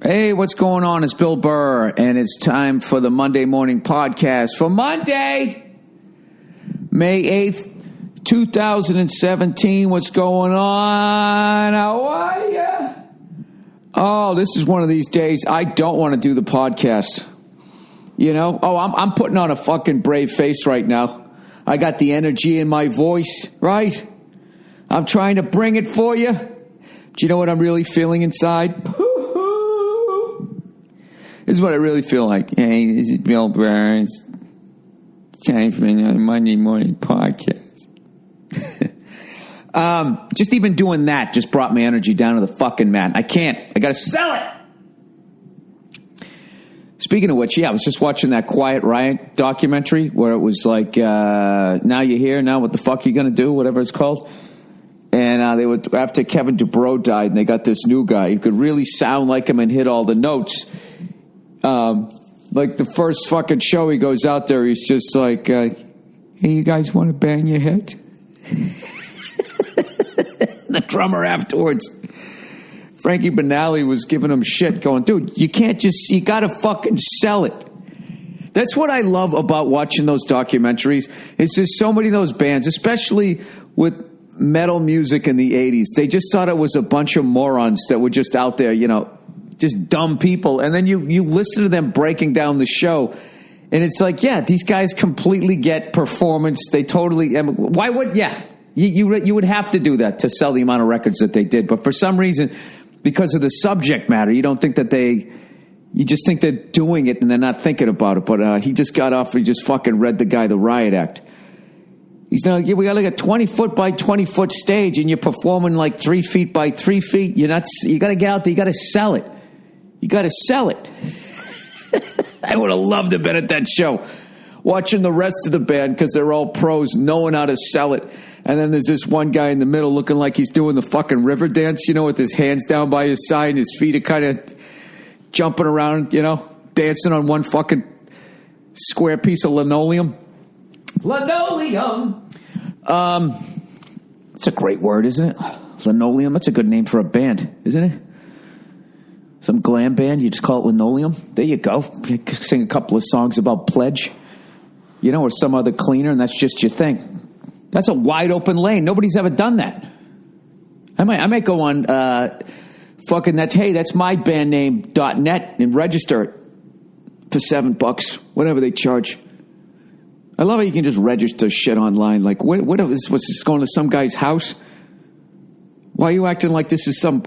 Hey, what's going on? It's Bill Burr, and it's time for the Monday Morning Podcast for Monday, May 8th, 2017. What's going on? How are you? Oh, this is one of these days I don't want to do the podcast. You know? Oh, I'm putting on a fucking brave face right now. I got the energy in my voice, right? I'm trying to bring it for you. Do you know what I'm really feeling inside? This is what I really feel like. Hey, this is Bill Burr. It's time for another Monday Morning Podcast. Just even doing that just brought my energy down to the fucking mat. I can't. I got to sell it. Speaking of which, yeah, I was just watching that Quiet Riot documentary where it was like, now you're here, now what the fuck are you going to do, whatever it's called. And they were after Kevin DuBrow died, and they got this new guy who could really sound like him and hit all the notes. Like the first fucking show, he goes out there, he's just like, hey, you guys want to bang your head? The drummer afterwards, Frankie Banali, was giving him shit, going, dude, you can't just, you got to fucking sell it. That's what I love about watching those documentaries, is there's so many of those bands, especially with metal music in the 80s. They just thought it was a bunch of morons that were just out there, you know, just dumb people. And then you listen to them breaking down the show, and it's like, yeah, these guys completely get performance. They totally, why would, yeah, you would have to do that to sell the amount of records that they did. But for some reason, because of the subject matter, you don't think that you just think they're doing it and they're not thinking about it. But he just got off, he just fucking read the guy the riot act. He's now, yeah, we got like a 20-foot by 20-foot stage, and you're performing like 3 feet by 3 feet. You got to get out there. You got to sell it. You got to sell it. I would have loved to have been at that show, watching the rest of the band because they're all pros, knowing how to sell it. And then there's this one guy in the middle looking like he's doing the fucking river dance, you know, with his hands down by his side and his feet are kind of jumping around, you know, dancing on one fucking square piece of linoleum. Linoleum. It's a great word, isn't it? Linoleum. That's a good name for a band, isn't it? Some glam band, you just call it Linoleum. There you go. You sing a couple of songs about Pledge, you know, or some other cleaner, and that's just your thing. That's a wide open lane. Nobody's ever done that. I might go on fucking that. Hey, that's my band name.net and register it for $7, whatever they charge. I love how you can just register shit online. Like, what was this going to some guy's house? Why are you acting like this is some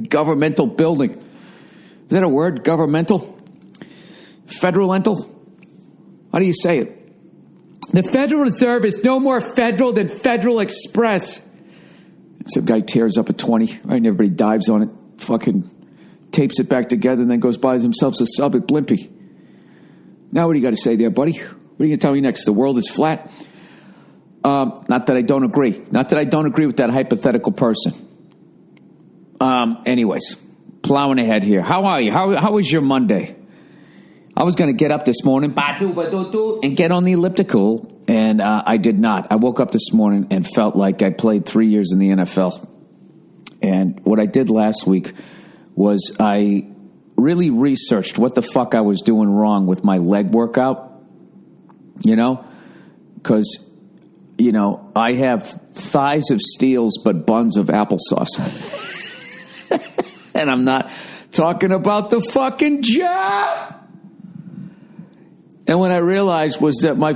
governmental building? Is that a word? Governmental? Federal-ental? How do you say it? The Federal Reserve is no more federal than Federal Express. Some guy tears up a 20, right? And everybody dives on it, fucking tapes it back together, and then goes buys himself a sub at Blimpie. Now what do you got to say there, buddy? What are you going to tell me next? The world is flat? Not that I don't agree. Not that I don't agree with that hypothetical person. Anyways, plowing ahead here. How are you? How was your Monday? I was going to get up this morning and get on the elliptical, and I did not. I woke up this morning and felt like I played 3 years in the NFL. And what I did last week was I really researched what the fuck I was doing wrong with my leg workout. You know, because, you know, I have thighs of steels but buns of applesauce. And I'm not talking about the fucking jaw. And what I realized was that my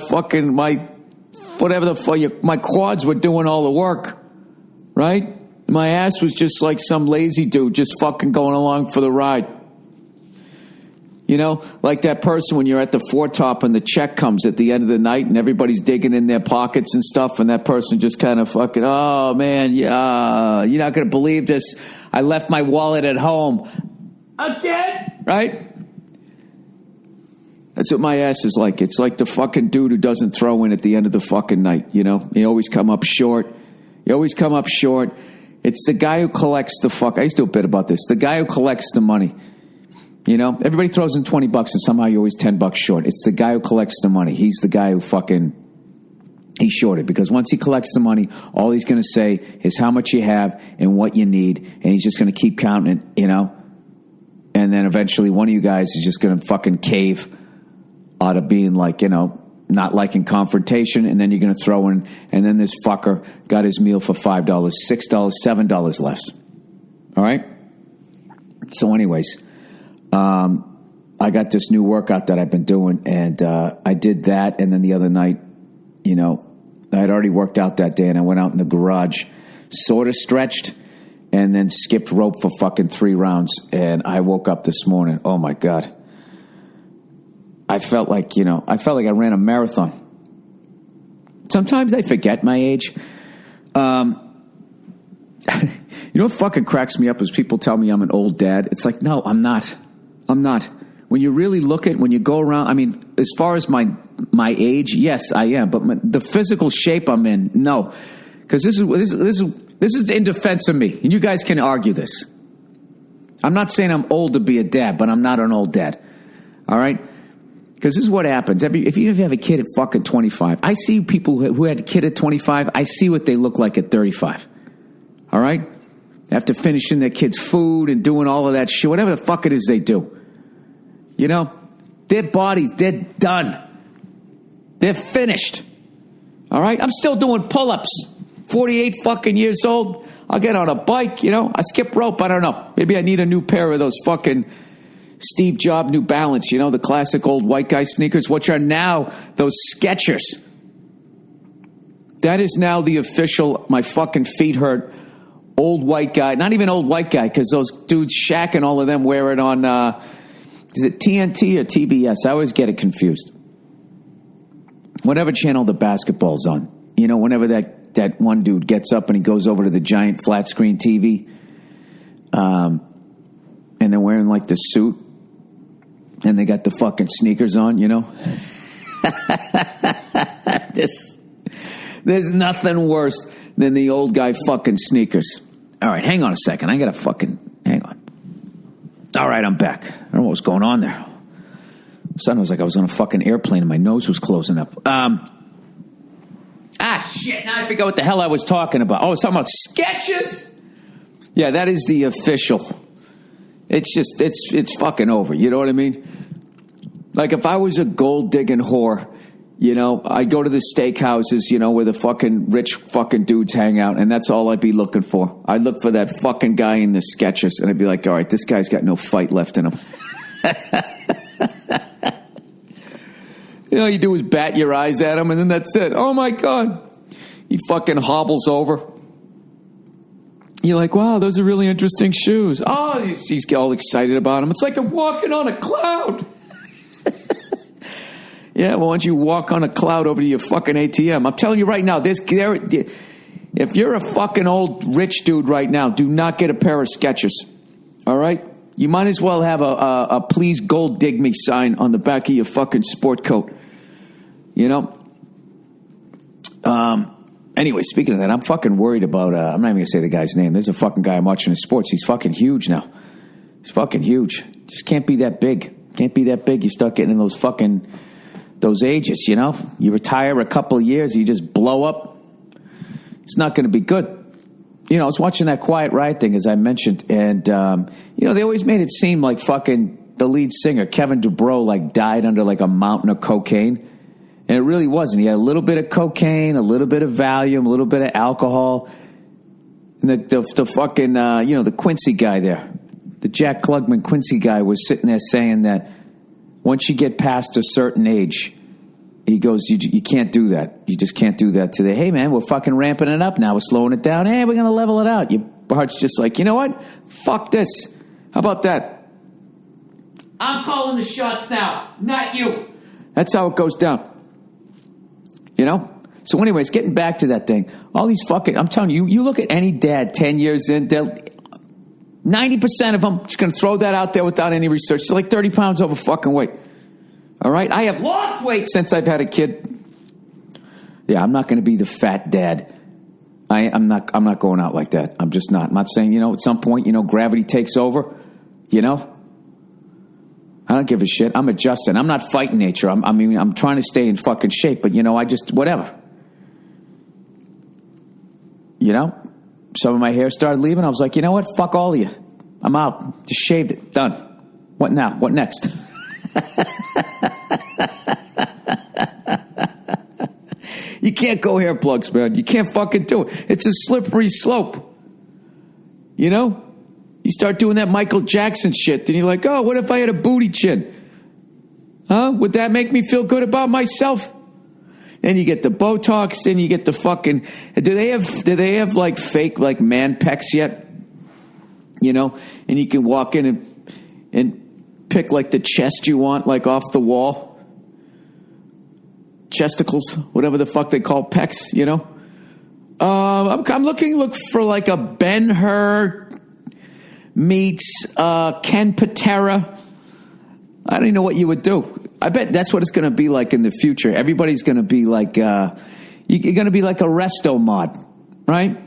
quads were doing all the work, right? My ass was just like some lazy dude just fucking going along for the ride. You know, like that person when you're at the foretop and the check comes at the end of the night and everybody's digging in their pockets and stuff, and that person just kind of fucking, oh, man, yeah, you're not going to believe this. I left my wallet at home. Again? Right? That's what my ass is like. It's like the fucking dude who doesn't throw in at the end of the fucking night, you know? You always come up short. It's the guy who collects the fuck. I used to do a bit about this. The guy who collects the money. You know, everybody throws in $20 and somehow you're always $10 short. It's the guy who collects the money. He's the guy who he's shorted, because once he collects the money, all he's going to say is how much you have and what you need, and he's just going to keep counting it, you know. And then eventually one of you guys is just going to fucking cave out of being like, not liking confrontation. And then you're going to throw in, and then this fucker got his meal for $5, $6, $7 less. All right? So anyways, I got this new workout that I've been doing, and I did that. And then the other night, I had already worked out that day, and I went out in the garage, sort of stretched, and then skipped rope for fucking 3 rounds. And I woke up this morning. Oh my God. I felt like I ran a marathon. Sometimes I forget my age. What fucking cracks me up is people tell me I'm an old dad. It's like, no, I'm not. When you really look at, when you go around, I mean, as far as my age, yes, I am. But the physical shape I'm in, no. Because this is in defense of me. And you guys can argue this. I'm not saying I'm old to be a dad, but I'm not an old dad. All right? Because this is what happens. If you have a kid at fucking 25, I see people who had a kid at 25, I see what they look like at 35. All right? After finishing their kids' food and doing all of that shit, whatever the fuck it is they do. Their bodies, they're done. They're finished. All right? I'm still doing pull-ups. 48 fucking years old. I'll get on a bike, I skip rope, I don't know. Maybe I need a new pair of those fucking Steve Jobs New Balance, the classic old white guy sneakers, which are now those Skechers. That is now the official, my fucking feet hurt, old white guy. Not even old white guy, because those dudes, Shaq and all of them, wear it on, is it TNT or TBS? I always get it confused. Whatever channel the basketball's on. Whenever that one dude gets up and he goes over to the giant flat screen TV, and they're wearing like the suit, and they got the fucking sneakers on, There's nothing worse than the old guy fucking sneakers. All right, hang on a second. I got to hang on. All right, I'm back. I don't know what was going on there. Suddenly it was like I was on a fucking airplane and my nose was closing up. Shit, now I forgot what the hell I was talking about. Oh, I was talking about Skechers? Yeah, that is the official. It's just, it's fucking over. You know what I mean? Like if I was a gold digging whore, I'd go to the steakhouses, where the fucking rich fucking dudes hang out, and that's all I'd be looking for. I'd look for that fucking guy in the Skechers, and I'd be like, all right, this guy's got no fight left in him. You do is bat your eyes at him, and then that's it. Oh, my God. He fucking hobbles over. You're like, wow, those are really interesting shoes. Oh, he's all excited about them. It's like I'm walking on a cloud. Yeah, well, why don't you walk on a cloud over to your fucking ATM? I'm telling you right now, if you're a fucking old rich dude right now, do not get a pair of Skechers. All right? You might as well have a please gold dig me sign on the back of your fucking sport coat. Anyway, speaking of that, I'm fucking worried about, I'm not even going to say the guy's name. There's a fucking guy I'm watching in sports. He's fucking huge now. He's fucking huge. Just can't be that big. Can't be that big. You start getting in those ages, You retire a couple of years, you just blow up. It's not going to be good. I was watching that Quiet Riot thing, as I mentioned, and, they always made it seem like fucking the lead singer, Kevin DuBrow, died under, a mountain of cocaine. And it really wasn't. He had a little bit of cocaine, a little bit of Valium, a little bit of alcohol. And the fucking, the Quincy guy there, the Jack Klugman Quincy guy was sitting there saying that once you get past a certain age, he goes, you can't do that. You just can't do that today. Hey, man, we're fucking ramping it up now. We're slowing it down. Hey, we're going to level it out. Your heart's just like, you know what? Fuck this. How about that? I'm calling the shots now, not you. That's how it goes down. So anyways, getting back to that thing, all these fucking, I'm telling you, you look at any dad 10 years in, 90% of them just going to throw that out there without any research. They're like 30 pounds over fucking weight. All right? I have lost weight since I've had a kid. Yeah, I'm not going to be the fat dad. I'm not going out like that. I'm just not. I'm not saying, at some point, gravity takes over, I don't give a shit. I'm adjusting. I'm not fighting nature. I'm trying to stay in fucking shape, but I just, whatever. Some of my hair started leaving. I was like, you know what? Fuck all of you. I'm out. Just shaved it. Done. What now? What next? You can't go hair plugs, man. You can't fucking do it. It's a slippery slope. You know? You start doing that Michael Jackson shit, then you're like, oh, what if I had a booty chin? Huh? Would that make me feel good about myself? Then you get the Botox, then you get the fucking... Do they have like fake like man pecs yet? You know? And you can walk in and pick like the chest you want, like off the wall. Chesticles, whatever the fuck they call pecs, you know? I'm looking for like a Ben-Hur meets Ken Patera. I don't even know what you would do. I bet that's what it's going to be like in the future. Everybody's going to be like, you're going to be like a resto mod, right?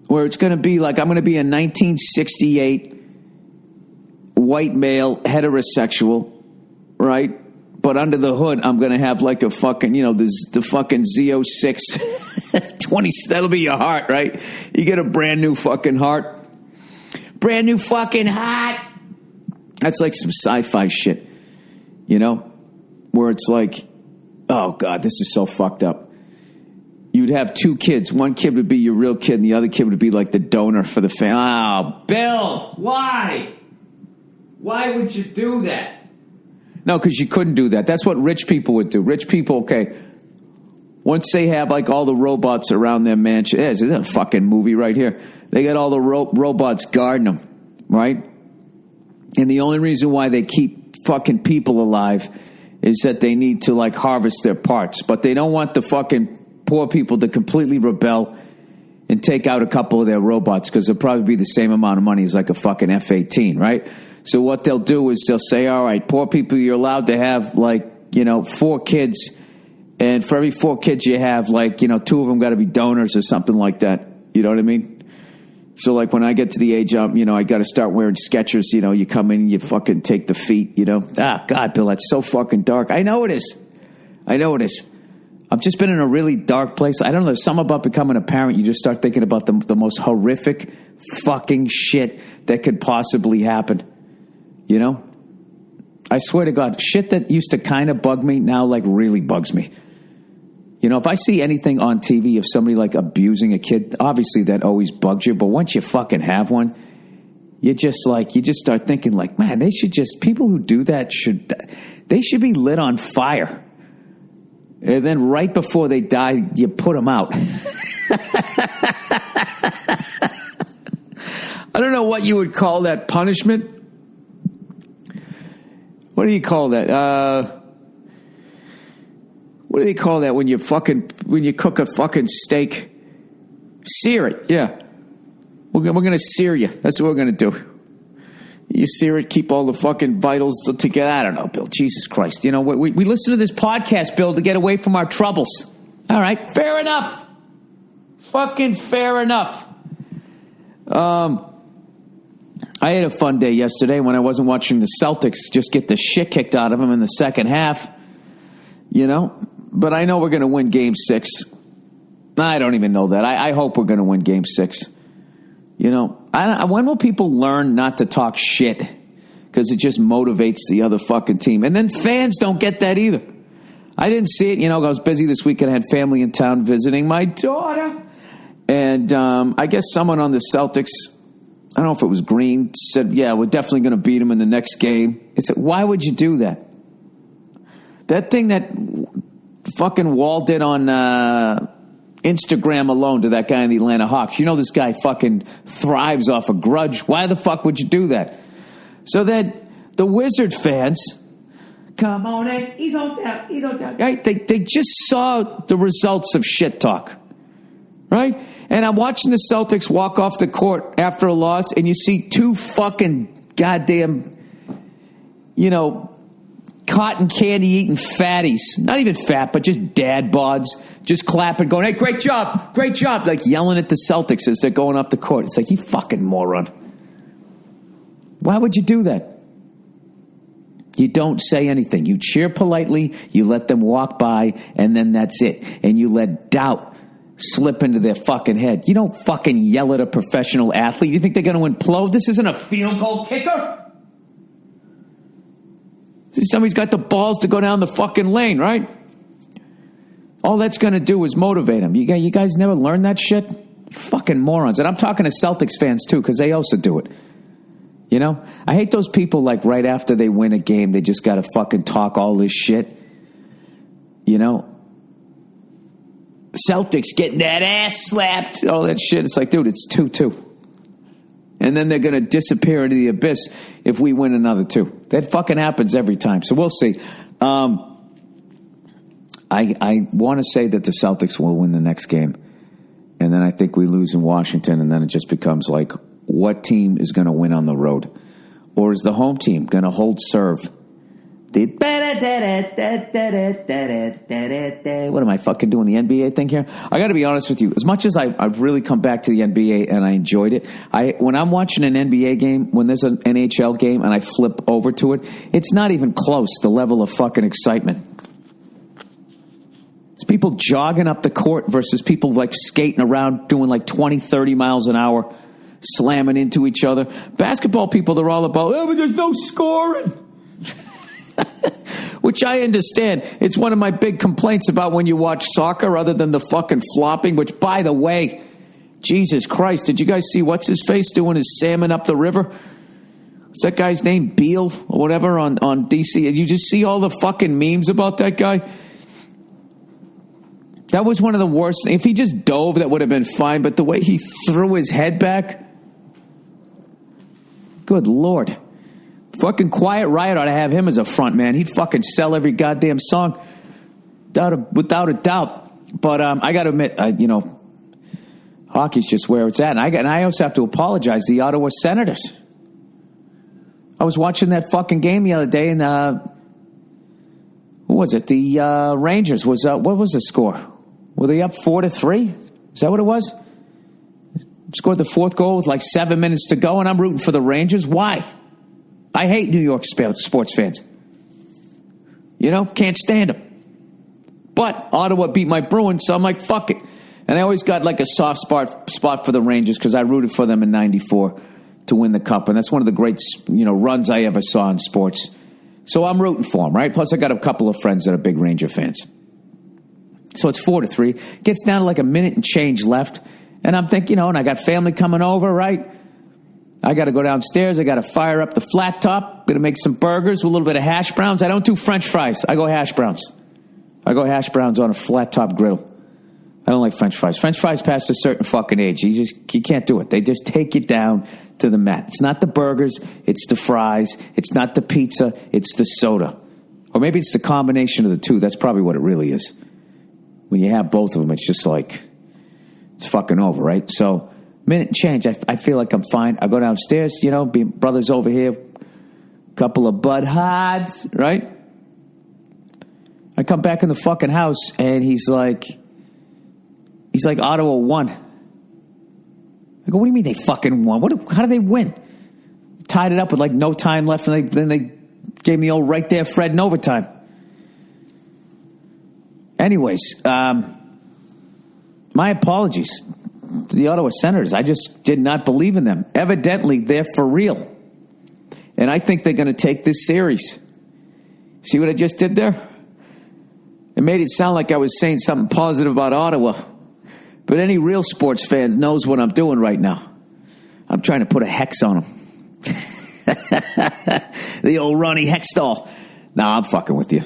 Where it's going to be like, I'm going to be a 1968 white male heterosexual, right? But under the hood, I'm going to have like a fucking, you know, the fucking Z06 20. That'll be your heart, right? You get a brand new fucking heart. Brand new fucking heart. That's like some sci-fi shit, you know? Where it's like, oh, God, this is so fucked up. You'd have two kids. One kid would be your real kid, and the other kid would be like the donor for the family. Oh, Bill, why? Why would you do that? No, because you couldn't do that. That's what rich people would do. Rich people, okay, once they have like all the robots around their mansion, this is a fucking movie right here. They got all the robots guarding them, right? And the only reason why they keep fucking people alive is that they need to like harvest their parts. But they don't want the fucking poor people to completely rebel and take out a couple of their robots because it'll probably be the same amount of money as like a fucking F-18, right? So what they'll do is they'll say, all right, poor people, you're allowed to have like, you know, 4 kids. And for every 4 kids you have, like, you know, 2 of them got to be donors or something like that. You know what I mean? So like when I get to the age of, you know, I got to start wearing Skechers, you know, you come in and you fucking take the feet, you know. Ah, God, Bill, that's so fucking dark. I know it is. I've just been in a really dark place. I don't know. There's something about becoming a parent. You just start thinking about the most horrific fucking shit that could possibly happen. You know? I swear to God, shit that used to kind of bug me now like really bugs me. You know, if I see anything on TV of somebody like abusing a kid, obviously that always bugs you. But once you fucking have one, you just start thinking like, man, people who do that should be lit on fire. And then right before they die, you put them out. I don't know what you would call that punishment. What do you call that? What do they call that when you cook a fucking steak? Sear it, yeah. We're going to sear you. That's what we're going to do. You sear it, keep all the fucking vitals together. I don't know, Bill. Jesus Christ. You know, we listen to this podcast, Bill, to get away from our troubles. All right, fair enough. Fucking fair enough. I had a fun day yesterday when I wasn't watching the Celtics just get the shit kicked out of them in the second half. You know? But I know we're going to win Game 6. I don't even know that. I hope we're going to win Game 6. You know? When will people learn not to talk shit? Because it just motivates the other fucking team. And then fans don't get that either. I didn't see it. You know, I was busy this weekend. I had family in town visiting my daughter. And I guess someone on the Celtics... I don't know if it was Green, said, yeah, we're definitely going to beat him in the next game. It's like, why would you do that? That thing that fucking Wall did on Instagram alone to that guy in the Atlanta Hawks. You know this guy fucking thrives off a grudge. Why the fuck would you do that? So that the Wizard fans, come on in, he's on down. Right? They just saw the results of shit talk. Right? And I'm watching the Celtics walk off the court after a loss, and you see 2 fucking goddamn, you know, cotton candy eating fatties. Not even fat, but just dad bods. Just clapping, going, hey, great job. Like yelling at the Celtics as they're going off the court. It's like, you fucking moron. Why would you do that? You don't say anything. You cheer politely, you let them walk by, and then that's it. And you let doubt slip into their fucking head. You don't fucking yell at a professional athlete. You think they're going to implode? This isn't a field goal kicker. Somebody's got the balls to go down the fucking lane, right? All that's going to do is motivate them. You guys never learned that shit? Fucking morons. And I'm talking to Celtics fans, too, because they also do it. You know? I hate those people, like, right after they win a game, they just got to fucking talk all this shit. You know? Celtics getting that ass slapped. All that shit. It's like, dude, it's 2-2. And then they're going to disappear into the abyss if we win another 2. That fucking happens every time. So we'll see. I want to say that the Celtics will win the next game. And then I think we lose in Washington. And then it just becomes like, what team is going to win on the road? Or is the home team going to hold serve? What am I fucking doing, the NBA thing here? I got to be honest with you. As much as I've really come back to the NBA and I enjoyed it, when I'm watching an NBA game, when there's an NHL game and I flip over to it, it's not even close, the level of fucking excitement. It's people jogging up the court versus people like skating around doing like 20, 30 miles an hour, slamming into each other. Basketball people, they're all about, oh, but there's no scoring. Which I understand. It's one of my big complaints about when you watch soccer, other than the fucking flopping, which, by the way, Jesus Christ, did you guys see what's his face doing his salmon up the river? What's that guy's name? Beal or whatever on DC. You just see all the fucking memes about that guy. That was one of the worst. If he just dove, that would have been fine. But the way he threw his head back, good Lord. Fucking Quiet Riot ought to have him as a front man. He'd fucking sell every goddamn song without a doubt. But I got to admit, hockey's just where it's at. And I also have to apologize to the Ottawa Senators. I was watching that fucking game the other day, and what was it? The Rangers was what was the score? Were they up 4-3? Is that what it was? Scored the fourth goal with like 7 minutes to go, and I'm rooting for the Rangers. Why? I hate New York sports fans. You know, can't stand them. But Ottawa beat my Bruins, so I'm like, fuck it. And I always got like a soft spot for the Rangers because I rooted for them in '94 to win the cup, and that's one of the great runs I ever saw in sports. So I'm rooting for them, right? Plus, I got a couple of friends that are big Ranger fans. So it's 4-3. Gets down to like a minute and change left, and I'm thinking, and I got family coming over, right? I got to go downstairs. I got to fire up the flat top. Going to make some burgers with a little bit of hash browns. I don't do French fries. I go hash browns. I go hash browns on a flat top griddle. I don't like French fries. French fries past a certain fucking age. You can't do it. They just take you down to the mat. It's not the burgers. It's the fries. It's not the pizza. It's the soda. Or maybe it's the combination of the two. That's probably what it really is. When you have both of them, it's just like, it's fucking over, right? So, minute and change. I feel like I'm fine. I go downstairs, brothers over here, couple of Bud Hards, right? I come back in the fucking house, and he's like, Ottawa won. I go, what do you mean they fucking won? How did they win? Tied it up with like no time left, and then they gave me old right there Fred in overtime. Anyways, my apologies to the Ottawa Senators. I just did not believe in them. Evidently, they're for real. And I think they're going to take this series. See what I just did there? It made it sound like I was saying something positive about Ottawa. But any real sports fans knows what I'm doing right now. I'm trying to put a hex on them. The old Ronnie Hextall. No, I'm fucking with you.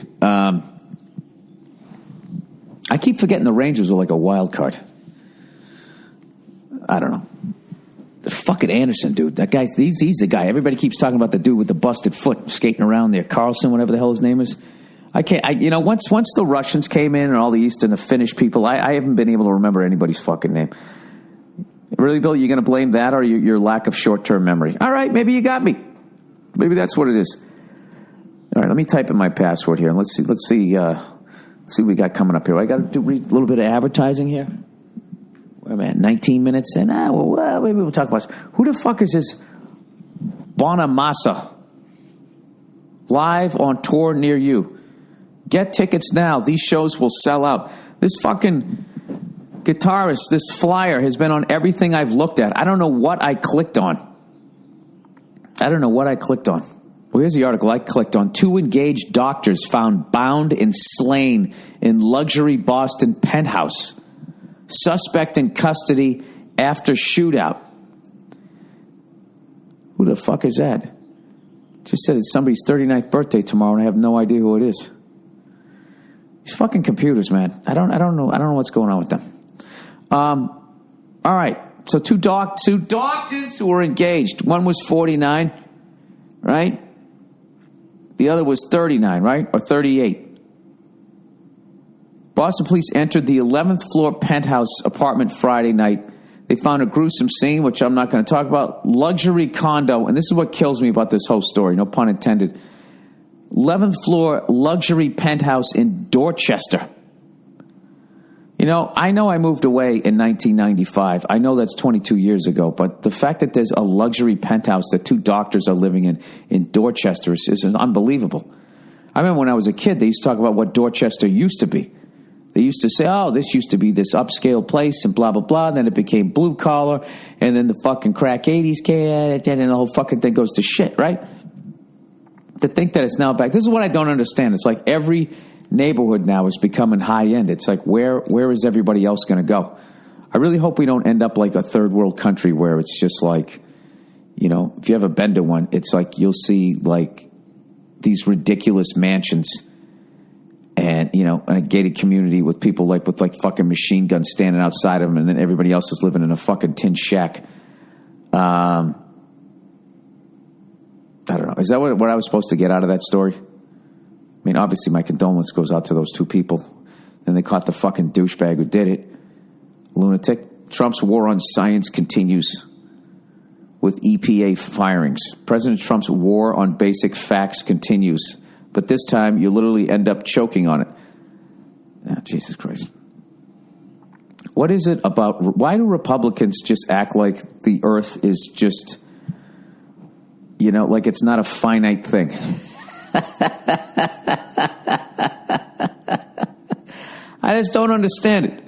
I keep forgetting the Rangers are like a wild card. I don't know. The fucking Anderson, dude. That guy, he's the guy. Everybody keeps talking about the dude with the busted foot skating around there. Carlson, whatever the hell his name is. I can't, once the Russians came in and all the East and the Finnish people, I haven't been able to remember anybody's fucking name. Really, Bill, you're going to blame that or your lack of short-term memory? All right, maybe you got me. Maybe that's what it is. All right, let me type in my password here and let's see what we got coming up here. I got to read a little bit of advertising here. Wait a minute, 19 minutes in. Maybe we'll talk about this. Who the fuck is this Bonamassa? Live on tour near you. Get tickets now. These shows will sell out. This fucking guitarist, this flyer, has been on everything I've looked at. I don't know what I clicked on. Well, here's the article I clicked on. 2 engaged doctors found bound and slain in luxury Boston penthouse. Suspect in custody after shootout. Who the fuck is that? Just said it's somebody's 39th birthday tomorrow, and I have no idea who it is. These fucking computers, man. I don't know what's going on with them. All right. So two doctors who were engaged. One was 49, right? The other was 39, right? Or 38. Boston police entered the 11th floor penthouse apartment Friday night. They found a gruesome scene, which I'm not going to talk about. Luxury condo, and this is what kills me about this whole story, no pun intended. 11th floor luxury penthouse in Dorchester. You know I moved away in 1995. I know that's 22 years ago, but the fact that there's a luxury penthouse that 2 doctors are living in Dorchester is unbelievable. I remember when I was a kid, they used to talk about what Dorchester used to be. They used to say, oh, this used to be this upscale place and blah, blah, blah. And then it became blue collar. And then the fucking crack 80s came and the whole fucking thing goes to shit, right? To think that it's now back. This is what I don't understand. It's like every neighborhood now is becoming high end. It's like, where is everybody else going to go? I really hope we don't end up like a third world country where it's just like, you know, if you ever been to one, it's like you'll see like these ridiculous mansions and, you know, in a gated community with people like with like fucking machine guns standing outside of them, and then everybody else is living in a fucking tin shack. I don't know. Is that what I was supposed to get out of that story? I mean, obviously my condolence goes out to those 2 people. And they caught the fucking douchebag who did it. Lunatic. Trump's war on science continues with EPA firings. President Trump's war on basic facts continues. But this time you literally end up choking on it. Oh, Jesus Christ. What is it about? Why do Republicans just act like the earth is just, you know, like it's not a finite thing? I just don't understand it.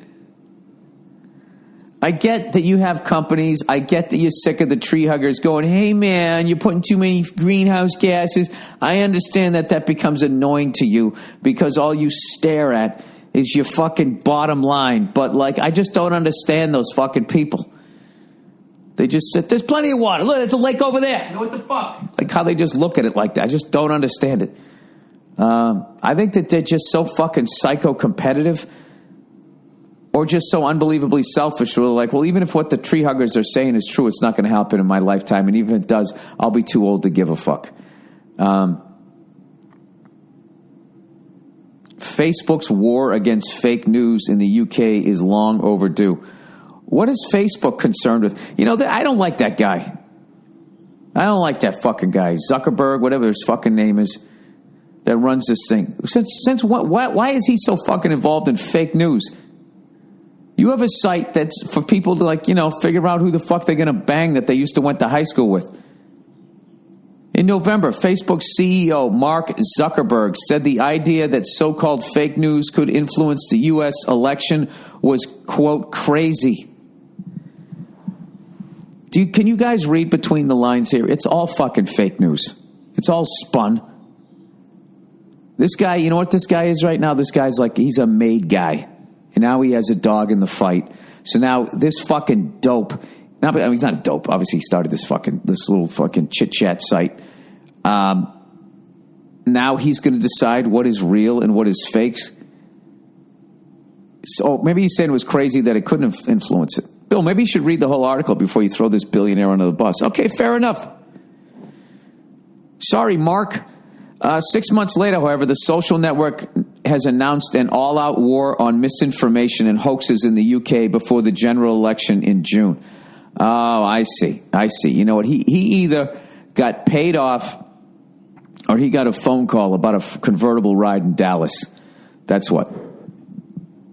I get that you have companies. I get that you're sick of the tree huggers going, hey, man, you're putting too many greenhouse gases. I understand that becomes annoying to you because all you stare at is your fucking bottom line. But, like, I just don't understand those fucking people. They just sit, there's plenty of water. Look, there's a lake over there. You know, what the fuck? Like how they just look at it like that. I just don't understand it. I think that they're just so fucking psycho-competitive or just so unbelievably selfish. We're like, well, even if what the tree huggers are saying is true, it's not going to happen in my lifetime. And even if it does, I'll be too old to give a fuck. Facebook's war against fake news in the UK is long overdue. What is Facebook concerned with? You know, I don't like that guy. I don't like that fucking guy. Zuckerberg, whatever his fucking name is, that runs this thing. Since what? Why is he so fucking involved in fake news? You have a site that's for people to, like, you know, figure out who the fuck they're going to bang that they used to went to high school with. In November, Facebook CEO Mark Zuckerberg said the idea that so-called fake news could influence the U.S. election was, quote, crazy. Can you guys read between the lines here? It's all fucking fake news. It's all spun. This guy, you know what this guy is right now? This guy's like, he's a made guy. And now he has a dog in the fight. So now this fucking dope, he's not a dope. Obviously he started this little fucking chit-chat site. Now he's going to decide what is real and what is fakes. So maybe he's saying it was crazy that it couldn't influence it. Bill, maybe you should read the whole article before you throw this billionaire under the bus. Okay, fair enough. Sorry, Mark. 6 months later, however, the social network has announced an all-out war on misinformation and hoaxes in the UK before the general election in June. Oh, I see. You know what? He either got paid off or he got a phone call about a convertible ride in Dallas. That's what.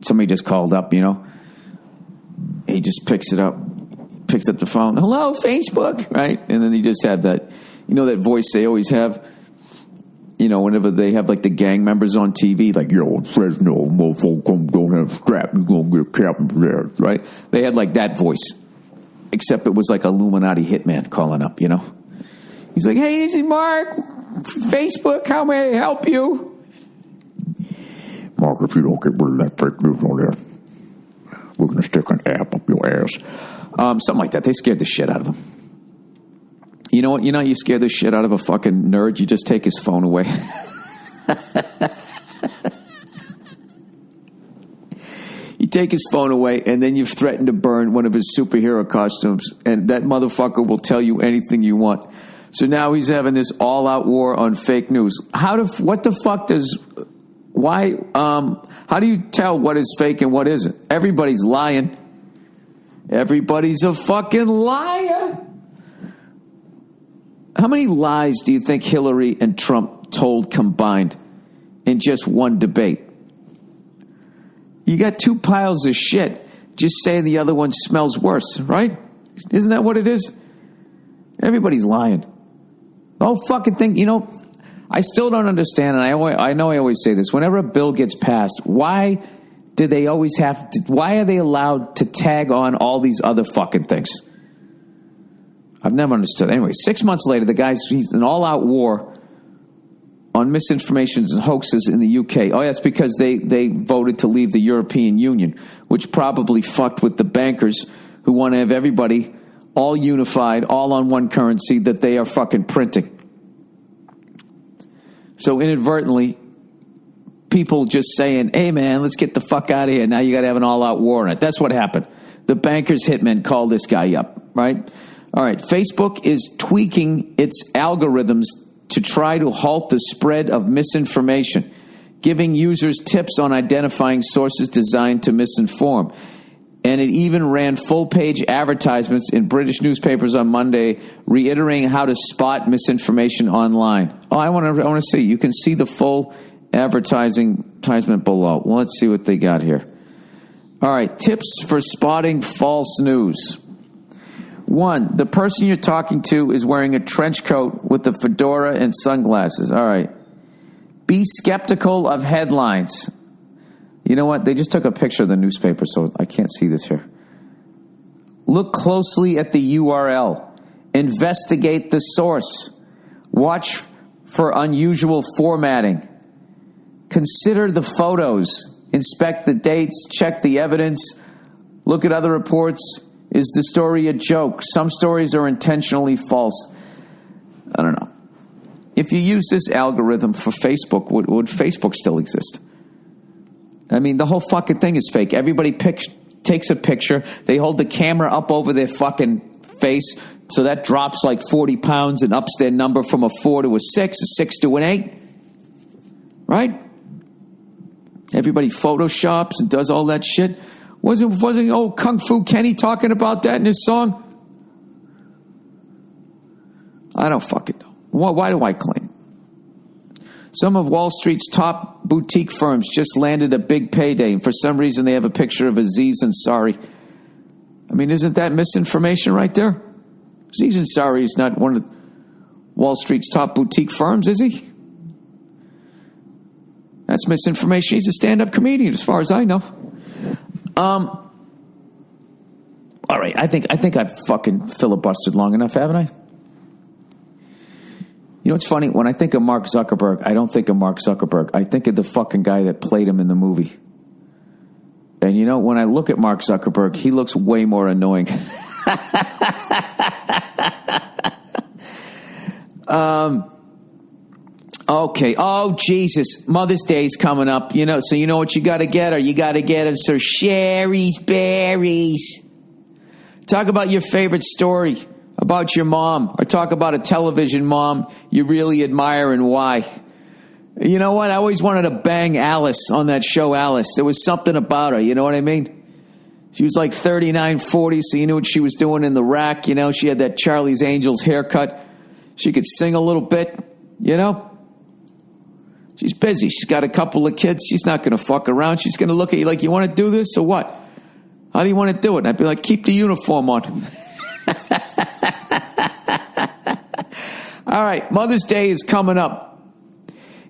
Somebody just called up, you know. He just picks up the phone. Hello, Facebook, right? And then he just had that, you know, that voice they always have. You know, whenever they have, like, the gang members on TV, like, yo, Fresno, motherfucker, don't have strap, you're going to get capped there, right? They had, like, that voice. Except it was like Illuminati hitman calling up, you know? He's like, hey, this is Mark. Facebook, how may I help you? Mark, if you don't get rid of that fake news on there, we're going to stick an app up your ass. Something like that. They scared the shit out of him. You know what? You know how you scare the shit out of a fucking nerd? You just take his phone away. You take his phone away, and then you've threatened to burn one of his superhero costumes, and that motherfucker will tell you anything you want. So now he's having this all-out war on fake news. How do you tell what is fake and what isn't? Everybody's lying. Everybody's a fucking liar. How many lies do you think Hillary and Trump told combined in just one debate? You got two piles of shit. Just say the other one smells worse, right? Isn't that what it is? Everybody's lying. The whole fucking thing, I still don't understand, and I know I always say this. Whenever a bill gets passed, why are they allowed to tag on all these other fucking things? I've never understood. Anyway, 6 months later, he's in all-out war on misinformation and hoaxes in the UK. Oh, that's because they voted to leave the European Union, which probably fucked with the bankers who want to have everybody all unified, all on one currency that they are fucking printing. So inadvertently, people just saying, hey man, let's get the fuck out of here. Now you got to have an all-out war on it. That's what happened. The bankers' hitmen called this guy up, right? All right, Facebook is tweaking its algorithms to try to halt the spread of misinformation, giving users tips on identifying sources designed to misinform. And it even ran full-page advertisements in British newspapers on Monday, reiterating how to spot misinformation online. Oh, I want to see. You can see the full advertisement below. Well, let's see what they got here. All right, tips for spotting false news. 1, the person you're talking to is wearing a trench coat with a fedora and sunglasses. All right. Be skeptical of headlines. You know what? They just took a picture of the newspaper, so I can't see this here. Look closely at the URL. Investigate the source. Watch for unusual formatting. Consider the photos. Inspect the dates. Check the evidence. Look at other reports. Is the story a joke? Some stories are intentionally false. I don't know. If you use this algorithm for Facebook, would Facebook still exist? I mean, the whole fucking thing is fake. Everybody takes a picture. They hold the camera up over their fucking face, so that drops like 40 pounds and ups their number from a 4 to a 6, a 6 to an 8. Right? Everybody photoshops and does all that shit. Wasn't old Kung Fu Kenny talking about that in his song? I don't fucking know. Why do I claim? Some of Wall Street's top boutique firms just landed a big payday, and for some reason they have a picture of Aziz Ansari. I mean, isn't that misinformation right there? Aziz Ansari is not one of Wall Street's top boutique firms, is he? That's misinformation. He's a stand-up comedian, as far as I know. All right, I think I've fucking filibustered long enough, haven't I? You know what's funny? When I think of Mark Zuckerberg, I don't think of Mark Zuckerberg. I think of the fucking guy that played him in the movie. And you know, when I look at Mark Zuckerberg, he looks way more annoying. Okay. Oh, Jesus. Mother's Day's coming up. So you know what you got to get her? You got to get her Sir Sherry's Berries. Talk about your favorite story about your mom, or talk about a television mom you really admire and why. You know what? I always wanted to bang Alice on that show, Alice. There was something about her, you know what I mean? She was like 39, 40, so you knew what she was doing in the rack. She had that Charlie's Angels haircut. She could sing a little bit, She's busy. She's got a couple of kids. She's not going to fuck around. She's going to look at you like, you want to do this or what? How do you want to do it? And I'd be like, keep the uniform on. All right, Mother's Day is coming up.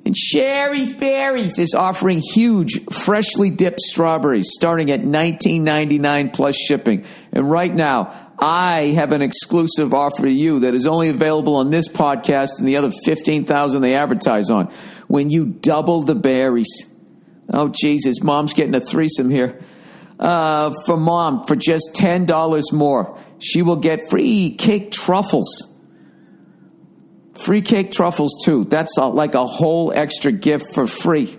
And Sherry's Berries is offering huge, freshly dipped strawberries starting at $19.99 plus shipping. And right now, I have an exclusive offer to you that is only available on this podcast and the other 15,000 they advertise on. When you double the berries. Oh, Jesus, Mom's getting a threesome here. For Mom, for just $10 more, she will get free cake truffles. Free cake truffles, too. That's like a whole extra gift for free.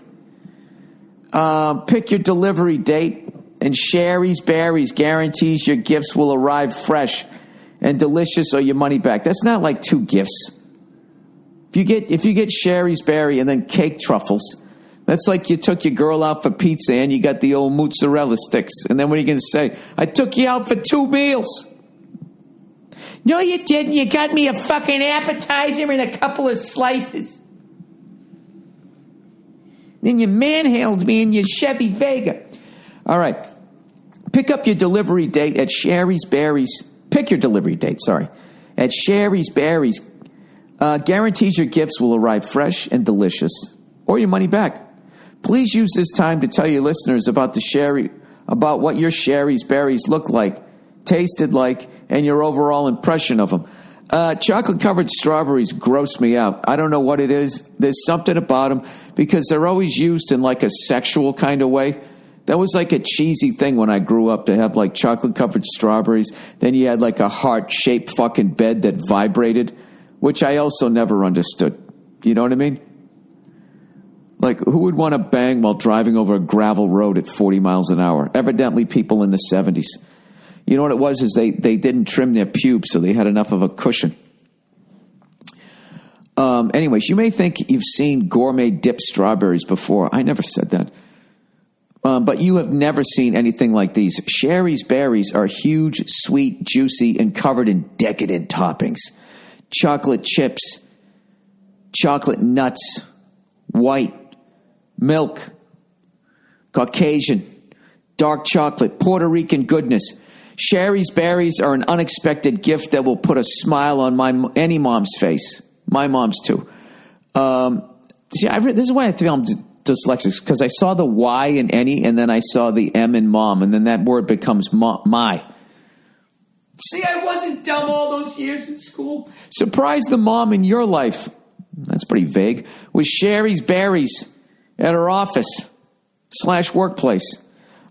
Pick your delivery date, and Sherry's Berries guarantees your gifts will arrive fresh and delicious or your money back. That's not like 2 gifts. If you get Sherry's Berry and then cake truffles, that's like you took your girl out for pizza and you got the old mozzarella sticks. And then what are you going to say? I took you out for 2 meals. No, you didn't. You got me a fucking appetizer and a couple of slices. Then you manhandled me in your Chevy Vega. All right. Pick up your delivery date at Sherry's Berries. Pick your delivery date, at Sherry's Berries. Guarantees your gifts will arrive fresh and delicious or your money back. Please use this time to tell your listeners about what your Sherry's Berries look like, tasted like, and your overall impression of them. Chocolate-covered strawberries gross me out. I don't know what it is. There's something about them because they're always used in like a sexual kind of way. That was like a cheesy thing when I grew up to have like chocolate-covered strawberries. Then you had like a heart-shaped fucking bed that vibrated, which I also never understood. You know what I mean? Like, who would want to bang while driving over a gravel road at 40 miles an hour? Evidently people in the 70s. You know what it was is they didn't trim their pubes, so they had enough of a cushion. Anyways, you may think you've seen gourmet dipped strawberries before. I never said that. But you have never seen anything like these. Sherry's Berries are huge, sweet, juicy, and covered in decadent toppings. Chocolate chips, chocolate nuts, white, milk, Caucasian, dark chocolate, Puerto Rican goodness. Sherry's Berries are an unexpected gift that will put a smile on any mom's face. My mom's too. This is why I think I'm dyslexic, because I saw the Y in any, and then I saw the M in mom, and then that word becomes my. See, I wasn't dumb all those years in school. Surprise the mom in your life. That's pretty vague. With Sherry's Berries at her office/workplace.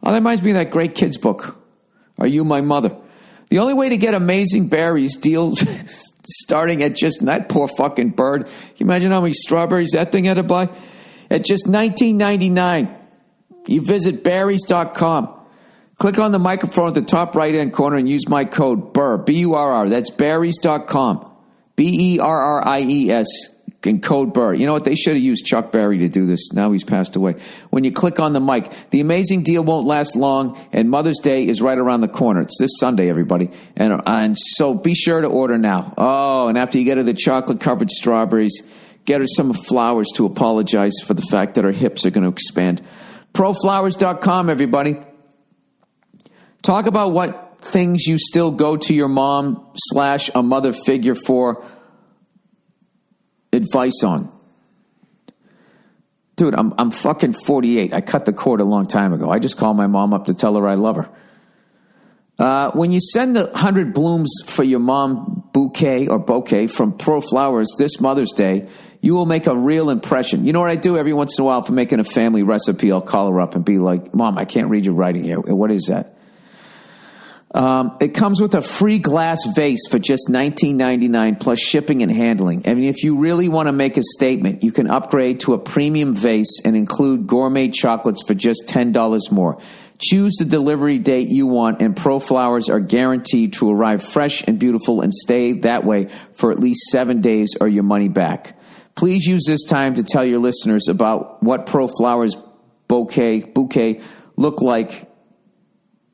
Oh, that reminds me of that great kids book, Are You My Mother? The only way to get amazing berries deals starting at just, that poor fucking bird. Can you imagine how many strawberries that thing had to buy? At just $19.99. You visit berries.com. Click on the microphone at the top right-hand corner and use my code BURR, B-U-R-R. That's berries.com. B-E-R-R-I-E-S. And code Burr. You know what? They should have used Chuck Berry to do this. Now he's passed away. When you click on the mic, the amazing deal won't last long, and Mother's Day is right around the corner. It's this Sunday, everybody. And so be sure to order now. Oh, and after you get her the chocolate-covered strawberries, get her some flowers to apologize for the fact that her hips are going to expand. Proflowers.com, everybody. Talk about what things you still go to your mom/a mother figure for advice on. Dude, I'm fucking 48. I cut the cord a long time ago. I just called my mom up to tell her I love her. When you send the 100 blooms for your mom bouquet from Pro Flowers this Mother's Day, you will make a real impression. You know what I do every once in a while for making a family recipe? I'll call her up and be like, Mom, I can't read your writing here. What is that? It comes with a free glass vase for just $19.99 plus shipping and handling. I mean, if you really want to make a statement, you can upgrade to a premium vase and include gourmet chocolates for just $10 more. Choose the delivery date you want, and Pro Flowers are guaranteed to arrive fresh and beautiful and stay that way for at least 7 days or your money back. Please use this time to tell your listeners about what Pro Flowers bouquet look like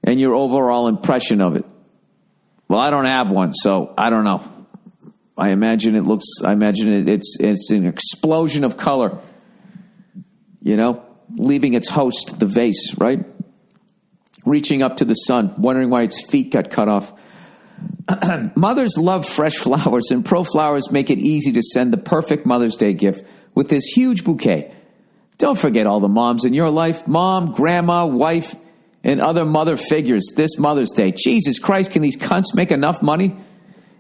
and your overall impression of it. Well, I don't have one, so I don't know. I imagine it's an explosion of color, leaving its host, the vase, right? Reaching up to the sun, wondering why its feet got cut off. Mothers love fresh flowers, and Pro Flowers make it easy to send the perfect Mother's Day gift with this huge bouquet. Don't forget all the moms in your life, mom, grandma, wife, and other mother figures this Mother's Day. Jesus Christ, can these cunts make enough money?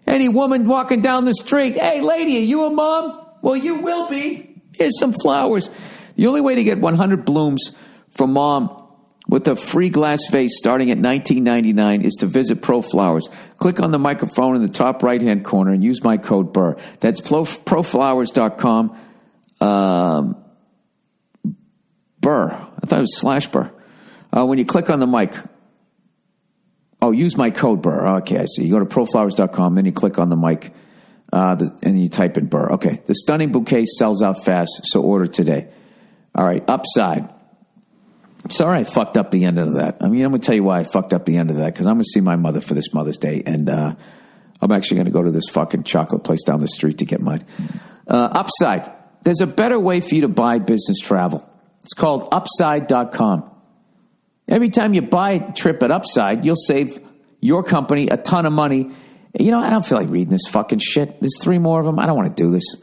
Any woman walking down the street, hey, lady, are you a mom? Well, you will be. Here's some flowers. The only way to get 100 blooms from mom with a free glass vase starting at $19.99 is to visit ProFlowers. Click on the microphone in the top right-hand corner and use my code Burr. That's proflowers.com. Burr. I thought it was /Burr. When you click on the mic, use my code Burr. Okay, I see. You go to proflowers.com, then you click on the mic, and you type in Burr. Okay. The stunning bouquet sells out fast, so order today. All right, Upside. Sorry I fucked up the end of that. I mean, I'm going to tell you why I fucked up the end of that, because I'm going to see my mother for this Mother's Day, and I'm actually going to go to this fucking chocolate place down the street to get mine. Upside. There's a better way for you to buy business travel. It's called Upside.com. Every time you buy a trip at Upside, you'll save your company a ton of money. You know, I don't feel like reading this fucking shit. There's 3 more of them. I don't want to do this.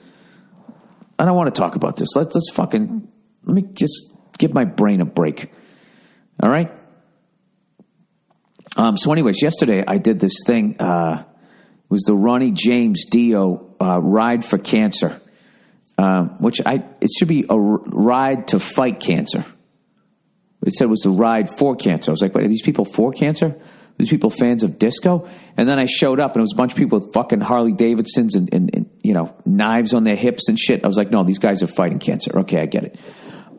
I don't want to talk about this. Let me just give my brain a break. All right? So anyways, yesterday I did this thing. It was the Ronnie James Dio Ride for Cancer, it should be a ride to fight cancer. It said it was the ride for cancer. I was like, wait, are these people for cancer? Are these people fans of disco? And then I showed up, and it was a bunch of people with fucking Harley Davidsons and knives on their hips and shit. I was like, no, these guys are fighting cancer. Okay, I get it.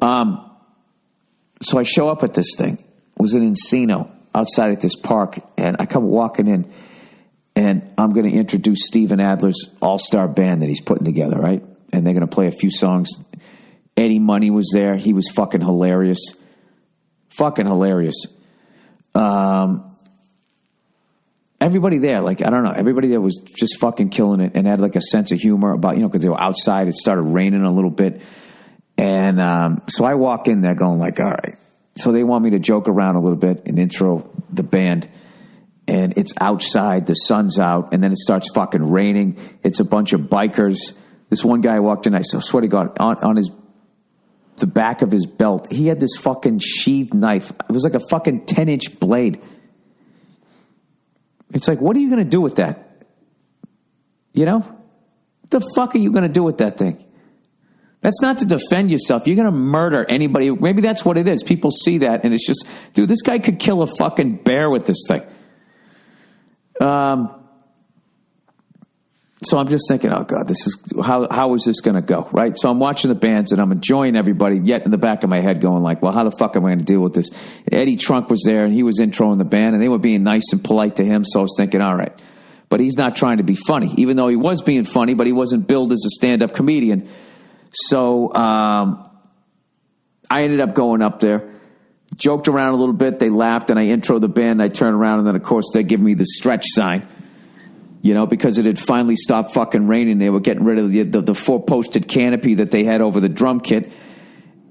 So I show up at this thing. It was in Encino, outside at this park, and I come walking in, and I'm going to introduce Steven Adler's all-star band that he's putting together, right? And they're going to play a few songs. Eddie Money was there. He was fucking hilarious. Fucking hilarious. Everybody there, like, I don't know, everybody there was just fucking killing it and had like a sense of humor about, because they were outside. It started raining a little bit. And so I walk in there going like, all right. So they want me to joke around a little bit and intro the band. And it's outside, the sun's out, and then it starts fucking raining. It's a bunch of bikers. This one guy walked in, I swear to God, on the back of his belt, he had this fucking sheathed knife. It was like a fucking 10-inch blade. It's like, what are you going to do with that? What the fuck are you going to do with that thing? That's not to defend yourself. You're going to murder anybody. Maybe that's what it is. People see that, and it's just, dude, this guy could kill a fucking bear with this thing. So I'm just thinking, oh God, this is how is this going to go, right? So I'm watching the bands and I'm enjoying everybody, yet in the back of my head going like, well, how the fuck am I going to deal with this? Eddie Trunk was there and he was introing the band and they were being nice and polite to him. So I was thinking, all right, but he's not trying to be funny, even though he was being funny, but he wasn't billed as a stand-up comedian. So I ended up going up there, joked around a little bit. They laughed and I introed the band. I turned around and then of course they give me the stretch sign. Because it had finally stopped fucking raining. They were getting rid of the 4-posted canopy that they had over the drum kit.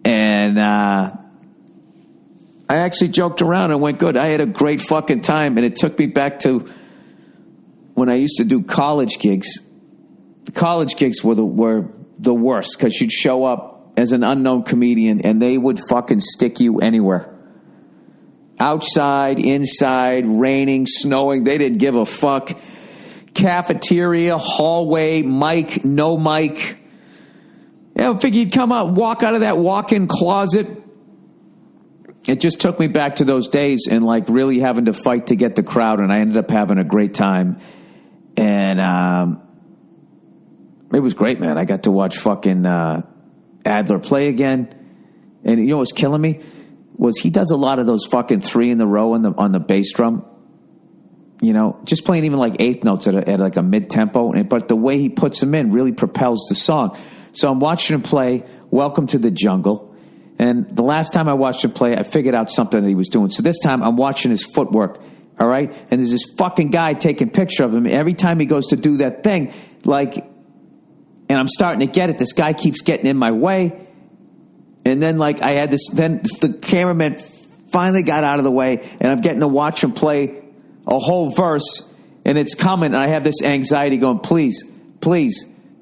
And I actually joked around and went good. I had a great fucking time. And it took me back to when I used to do college gigs. College gigs were the worst because you'd show up as an unknown comedian and they would fucking stick you anywhere. Outside, inside, raining, snowing. They didn't give a fuck. Cafeteria, hallway, mic, no mic. I figured you'd come out, walk out of that walk-in closet. It just took me back to those days and like really having to fight to get the crowd, and I ended up having a great time. And it was great, man. I got to watch fucking Adler play again. And you know what's killing me? Was he does a lot of those fucking 3 in the row on the bass drum. Just playing even like eighth notes at like a mid-tempo. But the way he puts them in really propels the song. So I'm watching him play Welcome to the Jungle. And the last time I watched him play, I figured out something that he was doing. So this time I'm watching his footwork, all right? And there's this fucking guy taking a picture of him. Every time he goes to do that thing, and I'm starting to get it. This guy keeps getting in my way. And then then the cameraman finally got out of the way, and I'm getting to watch him play a whole verse, and it's coming, and I have this anxiety going, please,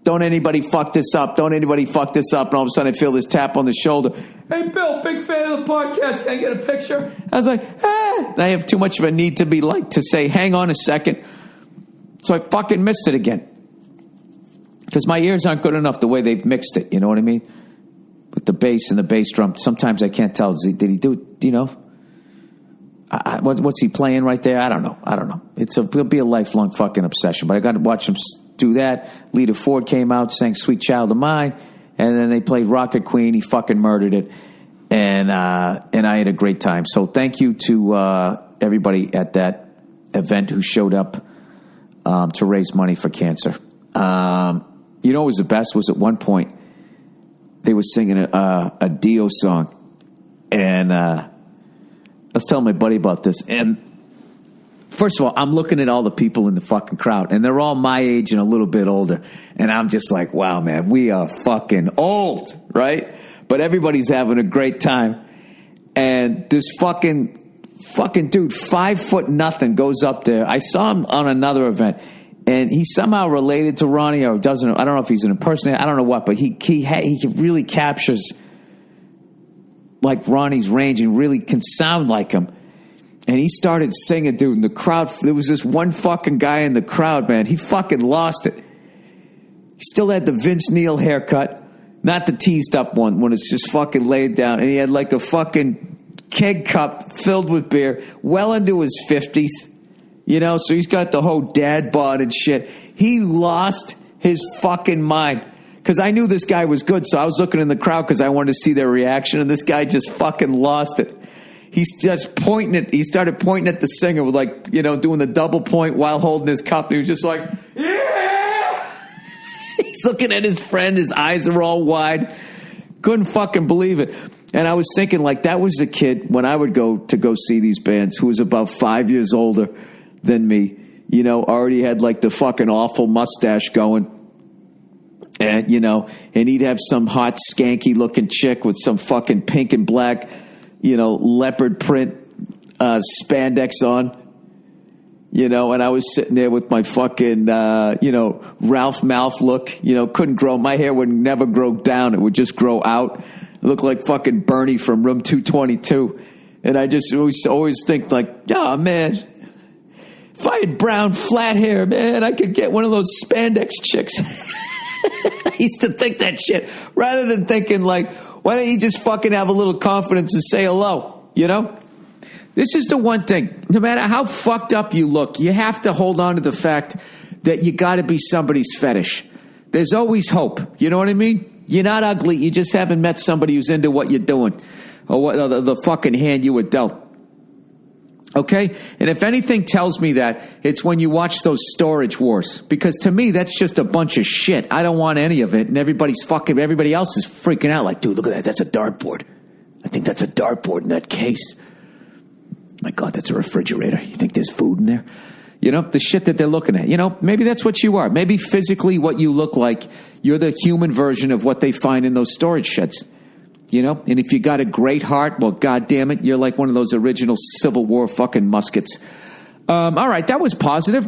Don't anybody fuck this up. Don't anybody fuck this up. And all of a sudden I feel this tap on the shoulder. Hey, Bill, big fan of the podcast. Can I get a picture? I was like, And I have too much of a need to be liked to say, hang on a second. So I fucking missed it again. Because my ears aren't good enough the way they've mixed it. You know what I mean? With the bass and the bass drum. Sometimes I can't tell. Did he do it, you know? What's he playing right there? I don't know. It'll be a lifelong fucking obsession. But I got to watch him do that. Lita Ford came out, sang Sweet Child of Mine. And then they played Rocket Queen. He fucking murdered it. And I had a great time. So thank you to everybody at that event who showed up to raise money for cancer. You know what was the best was at one point they were singing a Dio song. And I was telling my buddy about this. And first of all, I'm looking at all the people in the fucking crowd. And they're all my age and a little bit older. And I'm just like, wow, man, we are fucking old, right? But everybody's having a great time. And this fucking dude, 5'0" goes up there. I saw him on another event. And he's somehow related to Ronnie or doesn't. I don't know if he's an impersonator. I don't know what, but he really captures like Ronnie's range and really can sound like him. And he started singing, dude, in the crowd. There was this one fucking guy in the crowd, man. He fucking lost it. He still had the Vince Neil haircut, not the teased up one when it's just fucking laid down. And he had like a fucking keg cup filled with beer, well into his 50s. You know, so he's got the whole dad bod and shit. He lost his fucking mind. Because I knew this guy was good, so I was looking in the crowd because I wanted to see their reaction, and this guy just fucking lost it. He's just pointing it. He started pointing at the singer with, like, you know, doing the double point while holding his cup. He was just like, yeah! He's looking at his friend. His eyes are all wide. Couldn't fucking believe it. And I was thinking, like, that was the kid when I would go see these bands who was about 5 years older than me. You know, already had, like, the fucking awful mustache going. And, you know, and he'd have some hot, skanky-looking chick with some fucking pink and black, you know, leopard print spandex on. You know, and I was sitting there with my fucking, you know, Ralph mouth look. You know, couldn't grow. My hair would never grow down. It would just grow out. It looked like fucking Bernie from Room 222. And I just always think, like, oh, man, if I had brown, flat hair, man, I could get one of those spandex chicks. I used to think that shit rather than thinking, like, why don't you just fucking have a little confidence and say hello, you know? This is the one thing. No matter how fucked up you look, you have to hold on to the fact that you got to be somebody's fetish. There's always hope. You know what I mean? You're not ugly. You just haven't met somebody who's into what you're doing or what the fucking hand you were dealt. Okay? And if anything tells me that, it's when you watch those storage wars. Because to me, that's just a bunch of shit. I don't want any of it. And everybody else is freaking out like, dude, look at that. That's a dartboard. I think that's a dartboard in that case. My God, that's a refrigerator. You think there's food in there? You know, the shit that they're looking at. You know, maybe that's what you are. Maybe physically what you look like, you're the human version of what they find in those storage sheds. You know, and if you got a great heart, well, God damn it, you're like one of those original Civil War fucking muskets. All right, that was positive.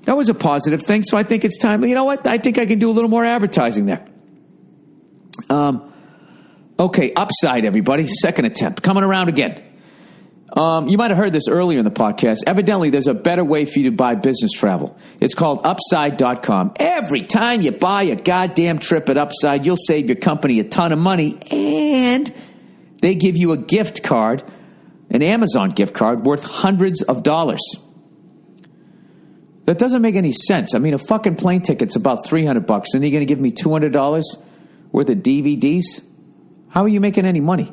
That was a positive thing, so I think it's time. You know what? I think I can do a little more advertising there. Okay, Upside, everybody. Second attempt. Coming around again. You might have heard this earlier in the podcast. Evidently, there's a better way for you to buy business travel. It's called Upside.com. Every time you buy a goddamn trip at Upside, you'll save your company a ton of money, and they give you a gift card, an Amazon gift card, worth hundreds of dollars. That doesn't make any sense. I mean, a fucking plane ticket's about $300, and you're going to give me $200 worth of DVDs? How are you making any money?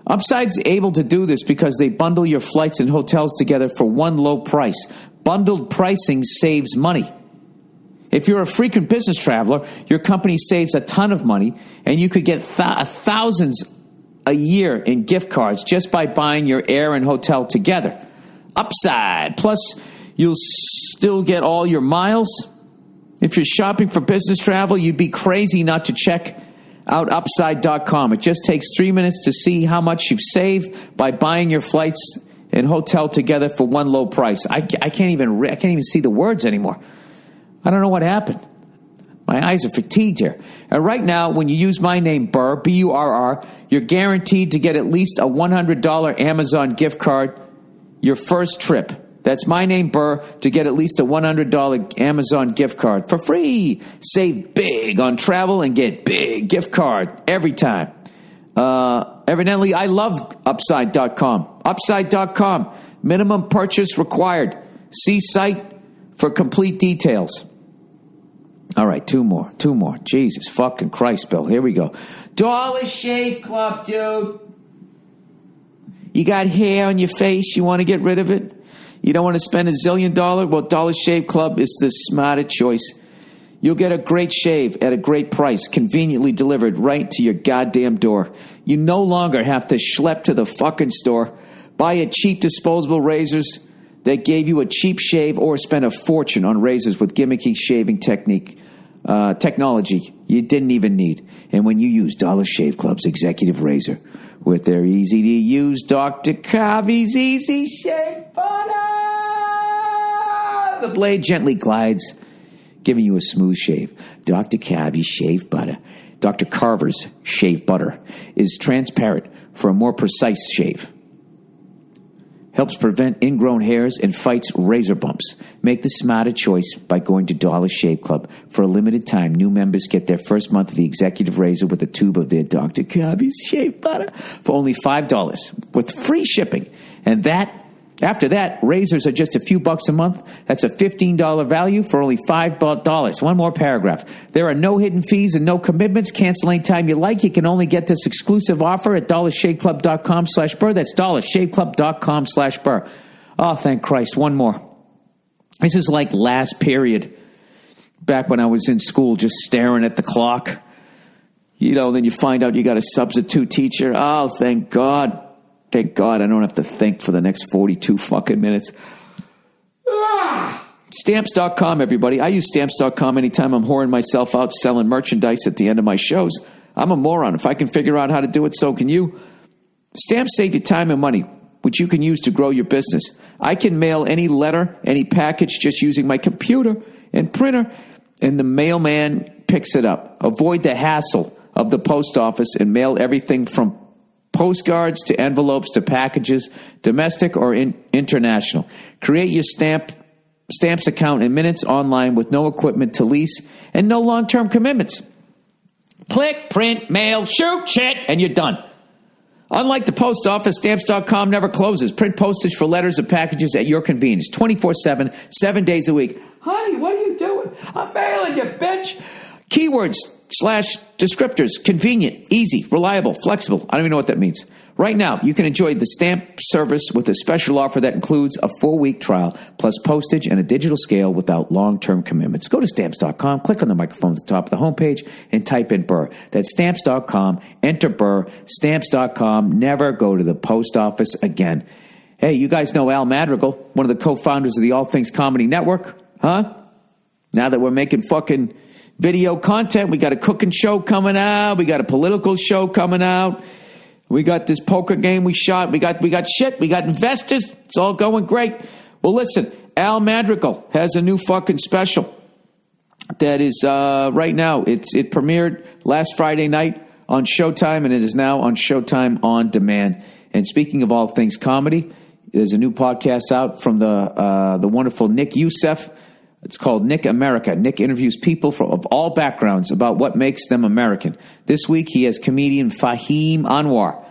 Upside's able to do this because they bundle your flights and hotels together for one low price. Bundled pricing saves money. If you're a frequent business traveler, your company saves a ton of money, and you could get thousands a year in gift cards just by buying your air and hotel together. Upside. Plus, you'll still get all your miles. If you're shopping for business travel, you'd be crazy not to check out Upside.com. It just takes 3 minutes to see how much you've saved by buying your flights and hotel together for one low price. I can't even see the words anymore. I don't know what happened. My eyes are fatigued here. And right now, when you use my name, Burr, B-U-R-R, you're guaranteed to get at least a $100 Amazon gift card your first trip. That's my name, Burr, to get at least a $100 Amazon gift card for free. Save big on travel and get big gift card every time. Evidently, I love Upside.com. Upside.com. Minimum purchase required. See site for complete details. All right, two more. Jesus fucking Christ, Bill. Here we go. Dollar Shave Club, dude. You got hair on your face. You want to get rid of it? You don't want to spend $1 zillion? Well, Dollar Shave Club is the smarter choice. You'll get a great shave at a great price, conveniently delivered right to your goddamn door. You no longer have to schlep to the fucking store, buy a cheap disposable razors that gave you a cheap shave, or spend a fortune on razors with gimmicky shaving technology you didn't even need. And when you use Dollar Shave Club's executive razor with their easy-to-use Dr. Kavi's Easy Shave Butter, the blade gently glides, giving you a smooth shave. Dr. Kavi's Shave Butter, Dr. Carver's Shave Butter, is transparent for a more precise shave. Helps prevent ingrown hairs and fights razor bumps. Make the smarter choice by going to Dollar Shave Club. For a limited time, new members get their first month of the executive razor with a tube of their Dr. Kavi's Shave Butter for only $5 with free shipping. And after that, razors are just a few bucks a month. That's a $15 value for only $5. One more paragraph. There are no hidden fees and no commitments. Cancel anytime you like. You can only get this exclusive offer at dollarshaveclub.com/Burr. That's dollarshaveclub.com/Burr. Oh, thank Christ. One more. This is like last period, back when I was in school, just staring at the clock. You know, then you find out you got a substitute teacher. Oh, thank God. Thank God I don't have to think for the next 42 fucking minutes. Stamps.com, everybody. I use Stamps.com anytime I'm whoring myself out selling merchandise at the end of my shows. I'm a moron. If I can figure out how to do it, so can you. Stamps save you time and money, which you can use to grow your business. I can mail any letter, any package, just using my computer and printer, and the mailman picks it up. Avoid the hassle of the post office and mail everything from postcards to envelopes to packages, domestic or international. Create your Stamps account in minutes online with no equipment to lease and no long-term commitments. Click, print, mail, shoot, shit, and you're done. Unlike the post office, Stamps.com never closes. Print postage for letters and packages at your convenience, 24/7, 7 days a week. Honey, what are you doing? I'm mailing you, bitch. Keywords/descriptors, convenient, easy, reliable, flexible. I don't even know what that means. Right now, you can enjoy the stamp service with a special offer that includes a 4-week trial, plus postage and a digital scale without long-term commitments. Go to Stamps.com, click on the microphone at the top of the homepage, and type in Burr. That's Stamps.com, enter Burr, Stamps.com, never go to the post office again. Hey, you guys know Al Madrigal, one of the co-founders of the All Things Comedy Network, huh? Now that we're making fucking video content, we got a cooking show coming out, we got a political show coming out, we got this poker game we shot, we got shit, we got investors, it's all going great. Well, listen, Al Madrigal has a new fucking special that is right now, it premiered last Friday night on Showtime, and it is now on Showtime On Demand. And speaking of all things comedy, there's a new podcast out from the wonderful Nick Youssef. It's called Nick America. Nick interviews people of all backgrounds about what makes them American. This week, he has comedian Fahim Anwar.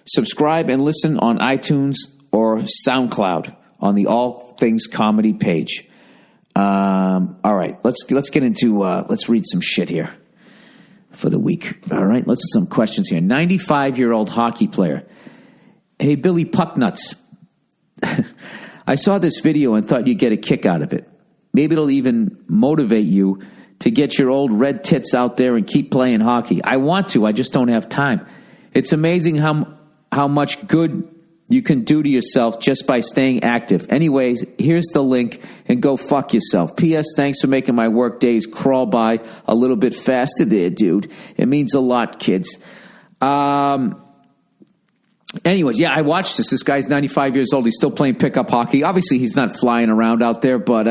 Subscribe and listen on iTunes or SoundCloud on the All Things Comedy page. All right, let's get into let's read some shit here for the week. All right, let's some questions here. 95-year-old hockey player. Hey, Billy Pucknuts. I saw this video and thought you'd get a kick out of it. Maybe it'll even motivate you to get your old red tits out there and keep playing hockey. I want to, I just don't have time. It's amazing how much good you can do to yourself just by staying active. Anyways, here's the link and go fuck yourself. P.S. Thanks for making my work days crawl by a little bit faster there, dude. It means a lot, kids. Anyways, yeah, I watched this. This guy's 95 years old. He's still playing pickup hockey. Obviously, he's not flying around out there, but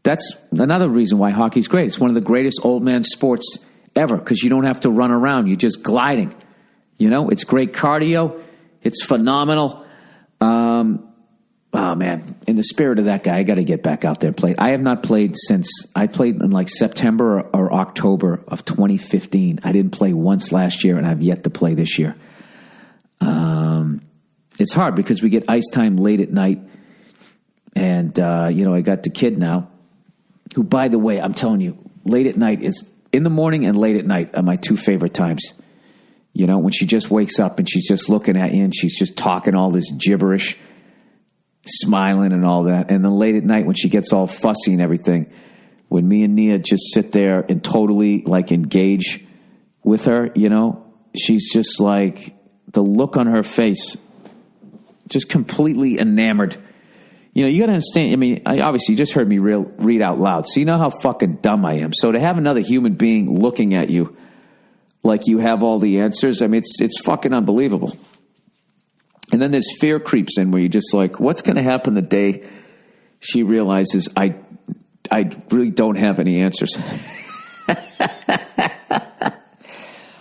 That's another reason why hockey's great. It's one of the greatest old man sports ever because you don't have to run around. You're just gliding. It's great cardio. It's phenomenal. Oh, man. In the spirit of that guy, I got to get back out there and play. I have not played since I played in like September or October of 2015. I didn't play once last year, and I've yet to play this year. It's hard because we get ice time late at night. And, I got the kid now, who, by the way, I'm telling you, late at night is in the morning and late at night are my two favorite times. When she just wakes up and she's just looking at you and she's just talking all this gibberish, smiling and all that. And then late at night when she gets all fussy and everything, when me and Nia just sit there and totally like engage with her, she's just like the look on her face, just completely enamored. You got to understand, obviously you just heard me read out loud, so you know how fucking dumb I am. So to have another human being looking at you like you have all the answers, it's fucking unbelievable. And then there's fear creeps in where you're just like, what's going to happen the day she realizes I really don't have any answers?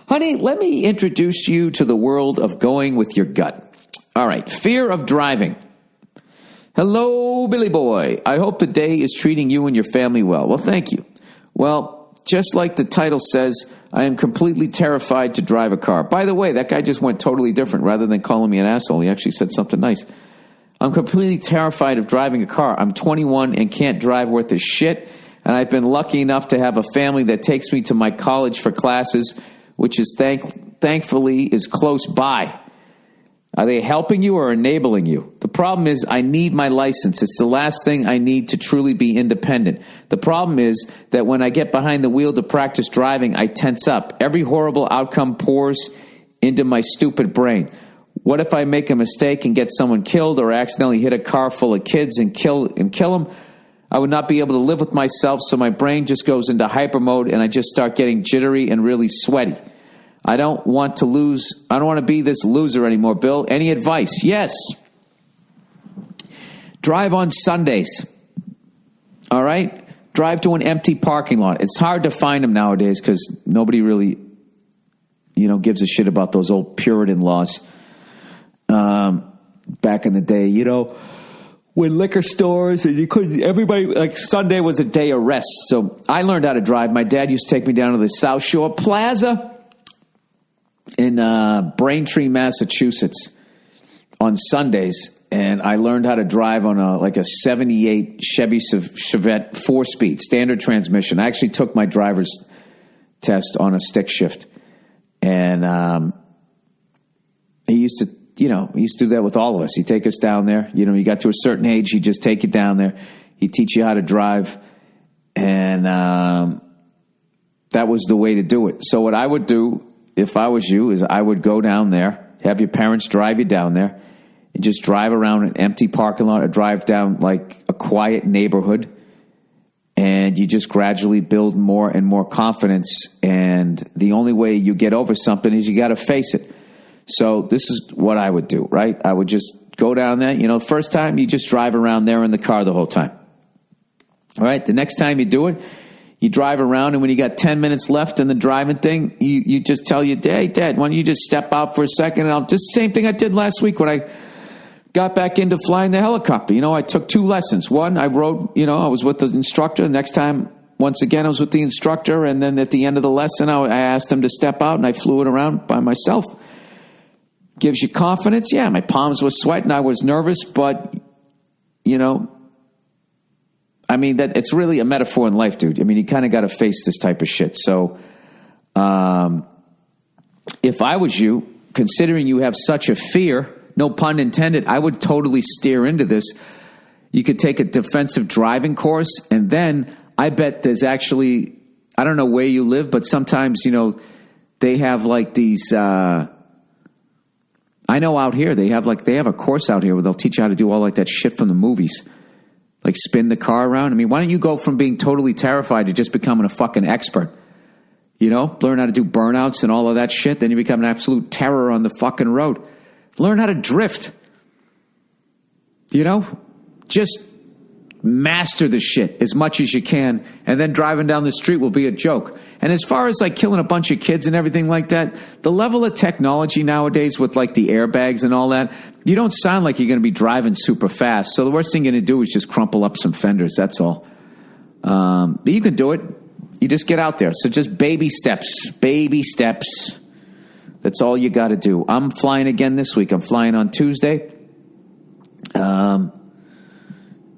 Honey, let me introduce you to the world of going with your gut. All right, fear of driving. Hello, Billy Boy. I hope the day is treating you and your family well. Well, thank you. Well, just like the title says, I am completely terrified to drive a car. By the way, that guy just went totally different. Rather than calling me an asshole, he actually said something nice. I'm completely terrified of driving a car. I'm 21 and can't drive worth a shit, and I've been lucky enough to have a family that takes me to my college for classes, which is thankfully is close by. Are they helping you or enabling you? The problem is I need my license. It's the last thing I need to truly be independent. The problem is that when I get behind the wheel to practice driving, I tense up. Every horrible outcome pours into my stupid brain. What if I make a mistake and get someone killed or accidentally hit a car full of kids and kill them? I would not be able to live with myself, so my brain just goes into hyper mode and I just start getting jittery and really sweaty. I don't want to be this loser anymore, Bill. Any advice? Yes. Drive on Sundays. All right? Drive to an empty parking lot. It's hard to find them nowadays because nobody really, gives a shit about those old Puritan laws. Back in the day, when liquor stores and everybody, like Sunday was a day of rest. So I learned how to drive. My dad used to take me down to the South Shore Plaza in Braintree, Massachusetts on Sundays, and I learned how to drive on a 78 Chevy Chevette 4-speed standard transmission. I actually took my driver's test on a stick shift, and he used to do that with all of us. He'd take us down there. You got to a certain age, he'd just take you down there. He'd teach you how to drive, and that was the way to do it. So what I would do, if I was you, is I would go down there, have your parents drive you down there, and just drive around an empty parking lot or drive down like a quiet neighborhood, and you just gradually build more and more confidence, and the only way you get over something is you got to face it. So this is what I would do, right? I would just go down there. First time, you just drive around there in the car the whole time. All right? The next time you do it, you drive around, and when you got 10 minutes left in the driving thing, you just tell your dad, hey, Dad, why don't you just step out for a second? And just the same thing I did last week when I got back into flying the helicopter. I took 2 lessons. One, I rode, I was with the instructor. The next time, once again, I was with the instructor. And then at the end of the lesson, I asked him to step out, and I flew it around by myself. Gives you confidence. Yeah, my palms were sweating. I was nervous, but, that it's really a metaphor in life, dude. You kind of got to face this type of shit. So, if I was you, considering you have such a fear, no pun intended, I would totally steer into this. You could take a defensive driving course, and then I bet there's actually, I don't know where you live, but sometimes, they have like these, I know out here they have a course out here where they'll teach you how to do all like that shit from the movies. Like spin the car around. Why don't you go from being totally terrified to just becoming a fucking expert? Learn how to do burnouts and all of that shit. Then you become an absolute terror on the fucking road. Learn how to drift. Just master the shit as much as you can, and then driving down the street will be a joke. And as far as like killing a bunch of kids and everything like that, the level of technology nowadays with like the airbags and all that, you don't sound like you're going to be driving super fast. So the worst thing you're going to do is just crumple up some fenders. That's all. But you can do it. You just get out there. So just baby steps. Baby steps. That's all you got to do. I'm flying again this week. I'm flying on Tuesday.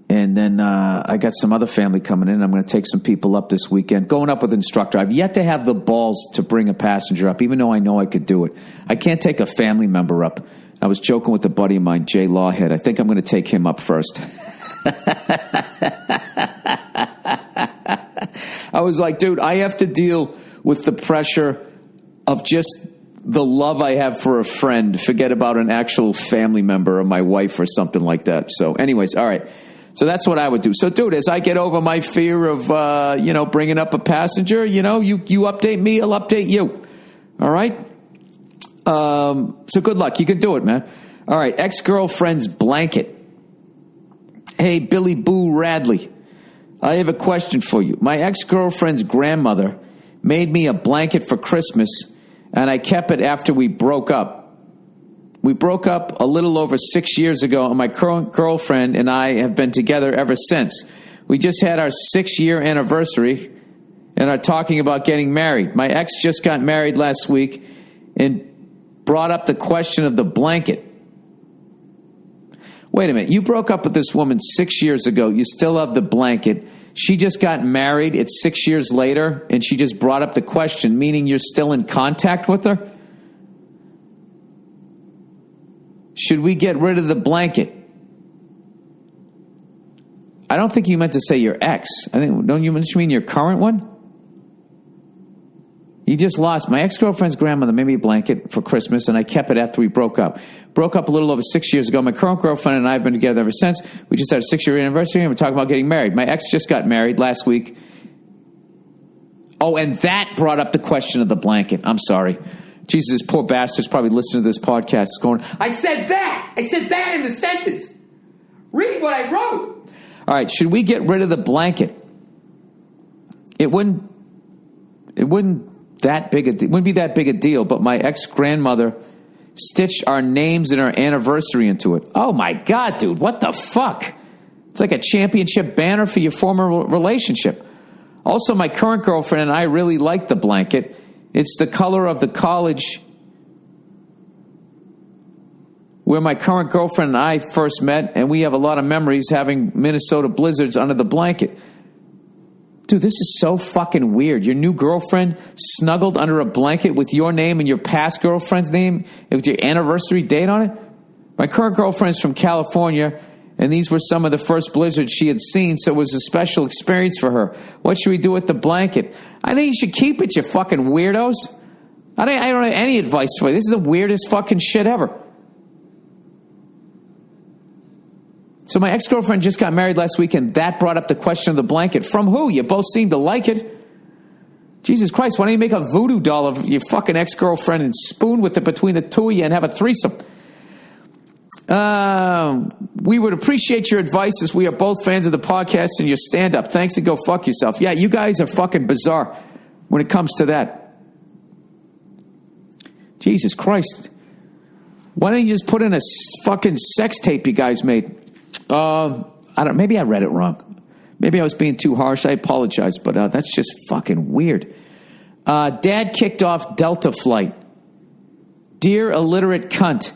And then I got some other family coming in. I'm going to take some people up this weekend. Going up with an instructor. I've yet to have the balls to bring a passenger up, even though I know I could do it. I can't take a family member up. I was joking with a buddy of mine, Jay Lawhead. I think I'm going to take him up first. I was like, dude, I have to deal with the pressure of just the love I have for a friend. Forget about an actual family member or my wife or something like that. So anyways, all right. So that's what I would do. So, dude, as I get over my fear of, bringing up a passenger, you update me, I'll update you. All right? So good luck. You can do it, man. All right. Ex-girlfriend's blanket. Hey, Billy Boo Radley. I have a question for you. My ex-girlfriend's grandmother made me a blanket for Christmas, and I kept it after we broke up. We broke up a little over 6 years ago, and my current girlfriend and I have been together ever since. We just had our 6-year anniversary and are talking about getting married. My ex just got married last week and brought up the question of the blanket. Wait a minute. You broke up with this woman 6 years ago. You still have the blanket. She just got married. It's 6 years later, and she just brought up the question, meaning you're still in contact with her? Should we get rid of the blanket? I don't think you meant to say your ex. Don't you mean your current one? You just lost. My ex-girlfriend's grandmother made me a blanket for Christmas, and I kept it after we broke up. Broke up a little over 6 years ago. My current girlfriend and I have been together ever since. We just had a 6-year anniversary, and we're talking about getting married. My ex just got married last week. Oh, and that brought up the question of the blanket. I'm sorry. Jesus, this poor bastard's probably listening to this podcast going, I said that in the sentence. Read what I wrote. All right, should we get rid of the blanket? It wouldn't be that big a deal, but my ex-grandmother stitched our names and our anniversary into it. Oh my God, dude, what the fuck? It's like a championship banner for your former relationship. Also, my current girlfriend and I really like the blanket. It's the color of the college where my current girlfriend and I first met, and we have a lot of memories having Minnesota blizzards under the blanket. Dude, this is so fucking weird. Your new girlfriend snuggled under a blanket with your name and your past girlfriend's name and with your anniversary date on it? My current girlfriend is from California, and these were some of the first blizzards she had seen, so it was a special experience for her. What should we do with the blanket? I think you should keep it, you fucking weirdos. I don't have any advice for you. This is the weirdest fucking shit ever. So my ex-girlfriend just got married last week, and that brought up the question of the blanket. From who? You both seem to like it. Jesus Christ, why don't you make a voodoo doll of your fucking ex-girlfriend and spoon with it between the two of you and have a threesome? We would appreciate your advice as we are both fans of the podcast and your stand-up. Thanks, and go fuck yourself. Yeah, you guys are fucking bizarre when it comes to that. Jesus Christ. Why don't you just put in a fucking sex tape you guys made? Maybe I read it wrong. Maybe I was being too harsh. I apologize, but that's just fucking weird. Dad kicked off Delta flight. Dear illiterate cunt.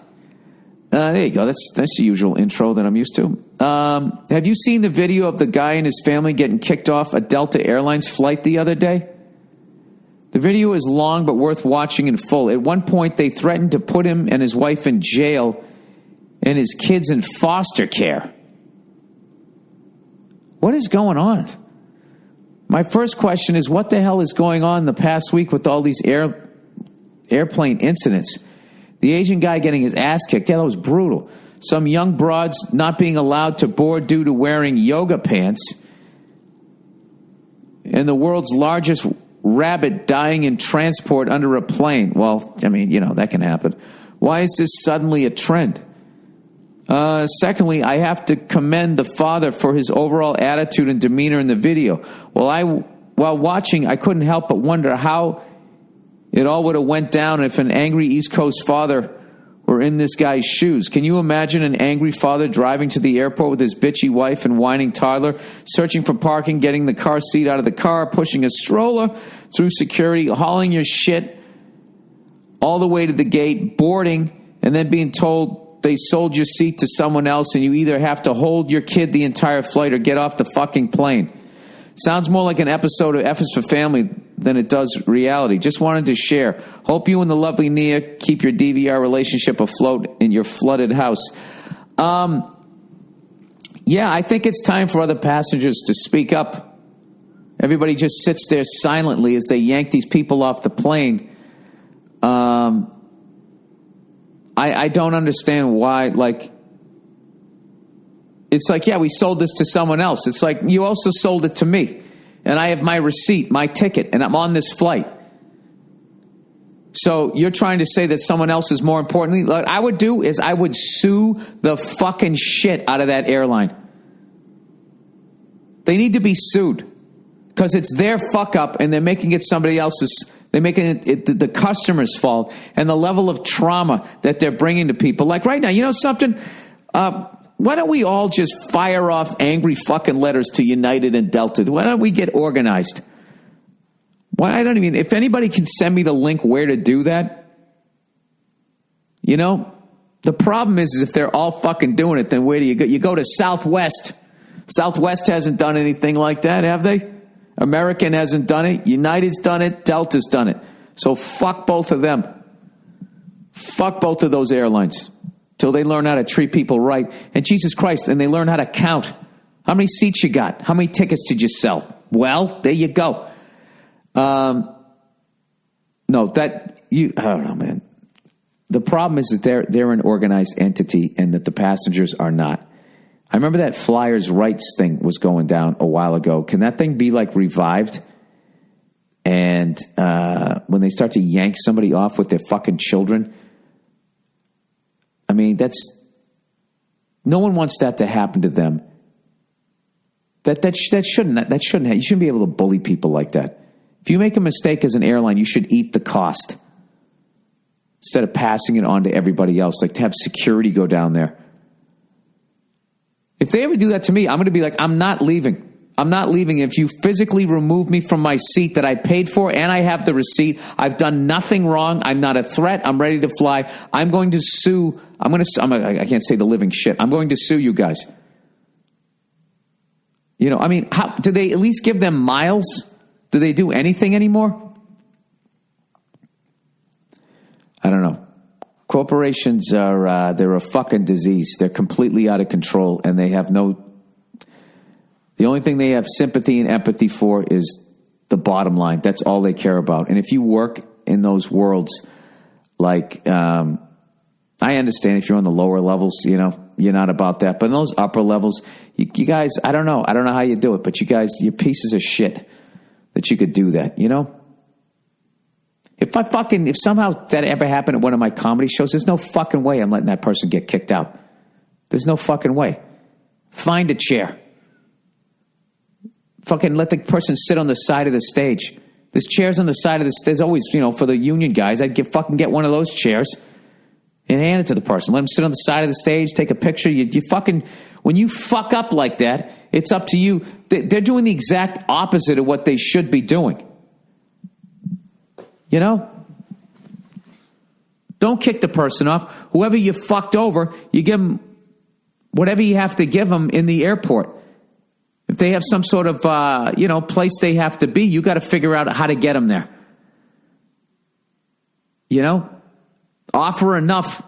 There you go. That's the usual intro that I'm used to. Have you seen the video of the guy and his family getting kicked off a Delta Airlines flight the other day? The video is long but worth watching in full. At one point, they threatened to put him and his wife in jail and his kids in foster care. What is going on? My first question is, what the hell is going on the past week with all these airplane incidents? The Asian guy getting his ass kicked. Yeah, that was brutal. Some young broads not being allowed to board due to wearing yoga pants. And the world's largest rabbit dying in transport under a plane. Well, I mean, that can happen. Why is this suddenly a trend? Secondly, I have to commend the father for his overall attitude and demeanor in the video. While watching, I couldn't help but wonder how it all would have went down if an angry East Coast father were in this guy's shoes. Can you imagine an angry father driving to the airport with his bitchy wife and whining toddler, searching for parking, getting the car seat out of the car, pushing a stroller through security, hauling your shit all the way to the gate, boarding, and then being told they sold your seat to someone else and you either have to hold your kid the entire flight or get off the fucking plane? Sounds more like an episode of F is for Family than it does reality. Just wanted to share. Hope you and the lovely Nia keep your DVR relationship afloat in your flooded house. Yeah, I think it's time for other passengers to speak up. Everybody just sits there silently as they yank these people off the plane. I don't understand why, it's like, yeah, we sold this to someone else. It's like, you also sold it to me. And I have my receipt, my ticket, and I'm on this flight. So you're trying to say that someone else is more important? What I would do is I would sue the fucking shit out of that airline. They need to be sued. Because it's their fuck up and they're making it somebody else's. They're making it the customer's fault. And the level of trauma that they're bringing to people. Like right now, you know something? Why don't we all just fire off angry fucking letters to United and Delta? Why don't we get organized? If anybody can send me the link where to do that, the problem is if they're all fucking doing it, then where do you go? You go to Southwest. Southwest hasn't done anything like that, have they? American hasn't done it. United's done it. Delta's done it. So fuck both of them. Fuck both of those airlines. Till they learn how to treat people right. And Jesus Christ, and they learn how to count. How many seats you got? How many tickets did you sell? Well, there you go. I don't know, man. The problem is that they're an organized entity and that the passengers are not. I remember that flyers' rights thing was going down a while ago. Can that thing be revived? And when they start to yank somebody off with their fucking children, I mean, no one wants that to happen to them. That shouldn't. You shouldn't be able to bully people like that. If you make a mistake as an airline, you should eat the cost instead of passing it on to everybody else. Like to have security go down there. If they ever do that to me, I'm going to be like, I'm not leaving. I'm not leaving. If you physically remove me from my seat that I paid for and I have the receipt, I've done nothing wrong. I'm not a threat. I'm ready to fly. I'm going to sue. I can't say the living shit. I'm going to sue you guys. How do they at least give them miles? Do they do anything anymore? I don't know. Corporations they're a fucking disease. They're completely out of control and they have the only thing they have sympathy and empathy for is the bottom line. That's all they care about. And if you work in those worlds, I understand if you're on the lower levels, you're not about that. But in those upper levels, you guys, I don't know how you do it, but you guys, you're pieces of shit that you could do that, If somehow that ever happened at one of my comedy shows, there's no fucking way I'm letting that person get kicked out. There's no fucking way. Find a chair. Fucking let the person sit on the side of the stage. There's chairs on the side of the stage. There's always, for the union guys, I'd get one of those chairs and hand it to the person. Let them sit on the side of the stage, take a picture. When you fuck up like that, it's up to you. They're doing the exact opposite of what they should be doing. Don't kick the person off. Whoever you fucked over, you give them whatever you have to give them in the airport. If they have some sort of, place they have to be, you got to figure out how to get them there. Offer enough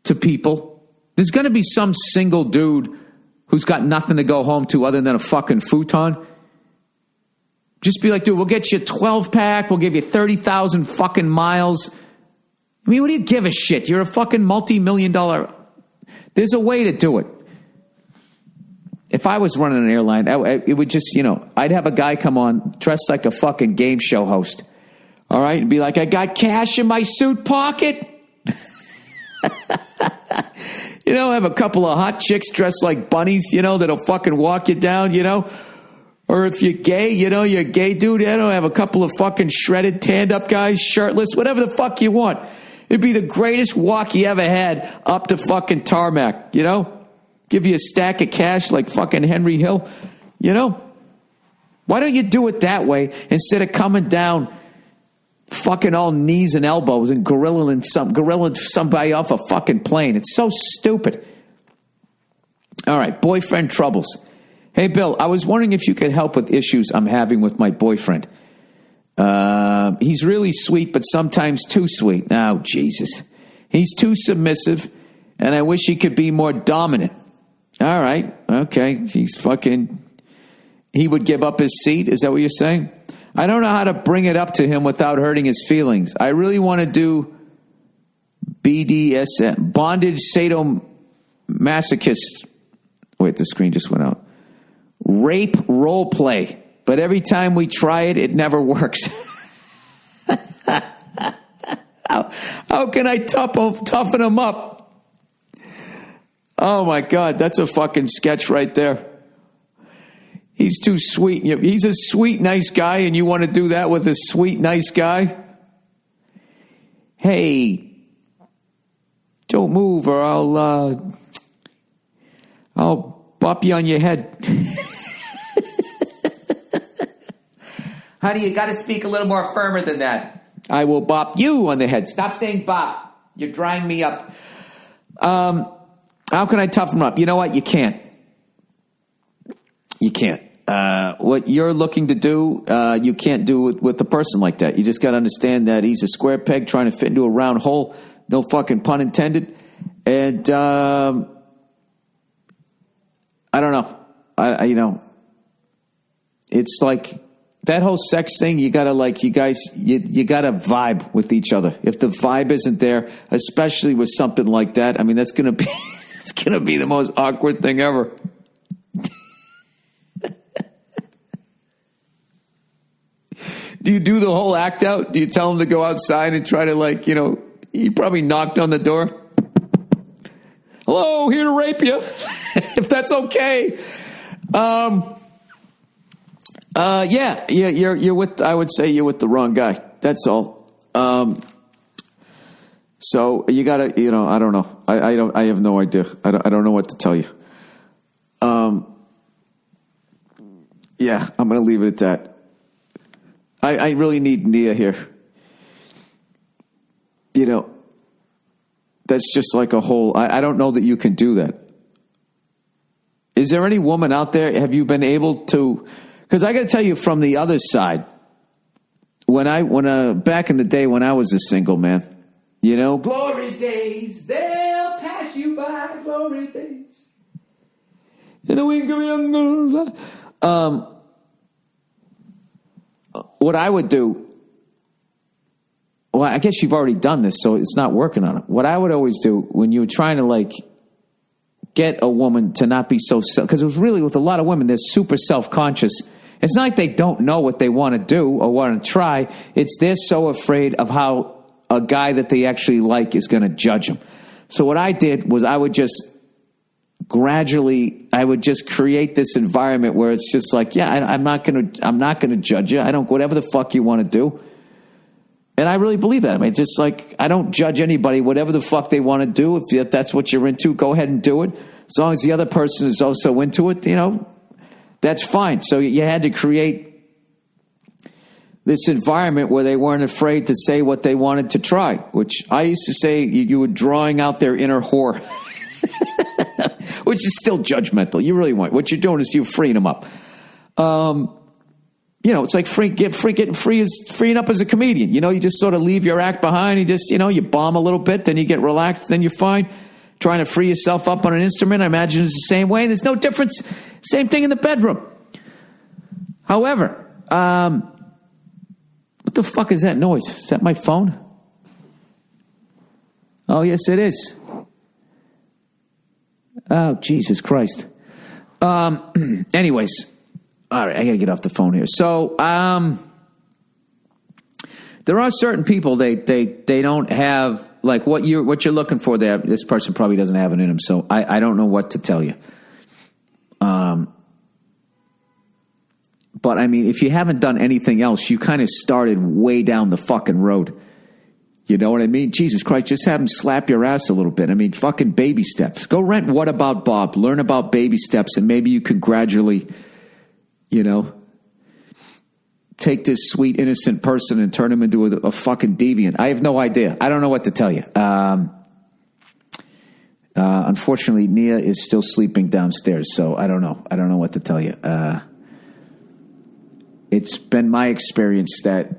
to people. There's going to be some single dude who's got nothing to go home to other than a fucking futon. Just be like, dude, we'll get you a 12-pack. We'll give you 30,000 fucking miles. I mean, what do you give a shit? You're a fucking multi-million-dollar. There's a way to do it. If I was running an airline, it would just, I'd have a guy come on dressed like a fucking game show host. All right? And be like, I got cash in my suit pocket. have a couple of hot chicks dressed like bunnies, that'll fucking walk you down, Or if you're gay, you're a gay dude, have a couple of fucking shredded, tanned up guys, shirtless, whatever the fuck you want. It'd be the greatest walk you ever had up to fucking tarmac, Give you a stack of cash like fucking Henry Hill, Why don't you do it that way instead of coming down fucking all knees and elbows and gorillaing somebody off a fucking plane? It's so stupid. All right, boyfriend troubles. Hey, Bill, I was wondering if you could help with issues I'm having with my boyfriend. He's really sweet, but sometimes too sweet. Oh, Jesus. He's too submissive, and I wish he could be more dominant. All right, okay. He would give up his seat? Is that what you're saying? I don't know how to bring it up to him without hurting his feelings. I really want to do BDSM, bondage sadomasochist. Wait, the screen just went out. Rape role play. But every time we try it, it never works. How can I toughen him up? Oh, my God. That's a fucking sketch right there. He's too sweet. He's a sweet, nice guy, and you want to do that with a sweet, nice guy? Hey, don't move or I'll bop you on your head. Honey, you got to speak a little more firmer than that. I will bop you on the head. Stop saying bop. You're drying me up. How can I toughen him up? You know what? You can't. You can't. What you're looking to do, you can't do with a person like that. You just got to understand that he's a square peg trying to fit into a round hole. No fucking pun intended. And I don't know. It's like that whole sex thing. You gotta you gotta vibe with each other. If the vibe isn't there, especially with something like that, I mean, that's gonna be it's gonna be the most awkward thing ever. Do you do the whole act out? Do you tell him to go outside and try to he probably knocked on the door. Hello, here to rape you. If that's okay. Yeah, you're with, I would say you're with the wrong guy. That's all. So you gotta, I don't know. I have no idea. I don't know what to tell you. Yeah, I'm going to leave it at that. I really need Nia here. That's just like a whole, I don't know that you can do that. Is there any woman out there? Have you been able to, because I got to tell you from the other side, when back in the day when I was a single man, glory days, they'll pass you by, glory days. In the wink of young girls. What I would do, well, I guess you've already done this, so it's not working on it. What I would always do when you were trying to get a woman to not be so, because it was really with a lot of women, they're super self-conscious. It's not like they don't know what they want to do or want to try. It's they're so afraid of how a guy that they actually like is going to judge them. So what I did was I would just create this environment where it's just I'm not going to judge you. I don't, whatever the fuck you want to do. And I really believe that. I mean, just I don't judge anybody, whatever the fuck they want to do. If that's what you're into, go ahead and do it. As long as the other person is also into it, that's fine. So you had to create this environment where they weren't afraid to say what they wanted to try, which I used to say you were drawing out their inner whore, which is still judgmental. You really want, what you're doing is you're freeing them up. It's like freeing up as a comedian. You just sort of leave your act behind. You just, you bomb a little bit, then you get relaxed, then you're fine. Trying to free yourself up on an instrument, I imagine, is the same way. There's no difference. Same thing in the bedroom. However, what the fuck is that noise? Is that my phone? Oh, yes, it is. Oh, Jesus Christ. Anyways. All right, I got to get off the phone here. So, there are certain people, they don't have like what you're looking for there, this person probably doesn't have it in him. So I don't know what to tell you. But I mean, if you haven't done anything else, you kind of started way down the fucking road. You know what I mean? Jesus Christ, just have him slap your ass a little bit. I mean, fucking baby steps. Go rent What About Bob? Learn about baby steps, and maybe you could gradually, take this sweet, innocent person and turn him into a fucking deviant. I have no idea. I don't know what to tell you. Unfortunately, Nia is still sleeping downstairs, so I don't know. I don't know what to tell you. It's been my experience that,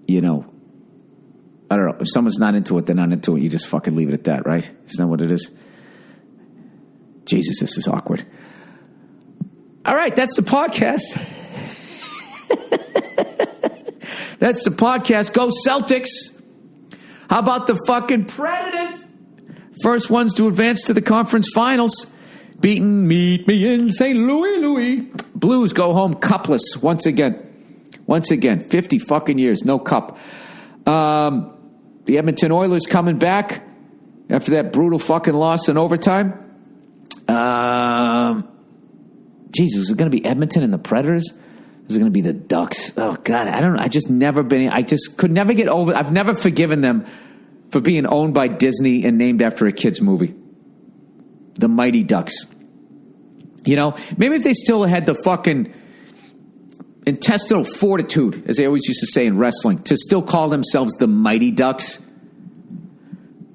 I don't know. If someone's not into it, they're not into it. You just fucking leave it at that, right? Isn't that what it is? Jesus, this is awkward. All right, that's the podcast. That's the podcast. Go Celtics. How about the fucking Predators? First ones to advance to the conference finals. Meet me in St. Louis. Blues go home cupless once again. 50 fucking years, no cup. The Edmonton Oilers coming back after that brutal fucking loss in overtime. Jesus, was it going to be Edmonton and the Predators? Was it going to be the Ducks? Oh, God, I don't know. I just could never get over. I've never forgiven them for being owned by Disney and named after a kid's movie. The Mighty Ducks. Maybe if they still had the fucking intestinal fortitude, as they always used to say in wrestling, to still call themselves the Mighty Ducks.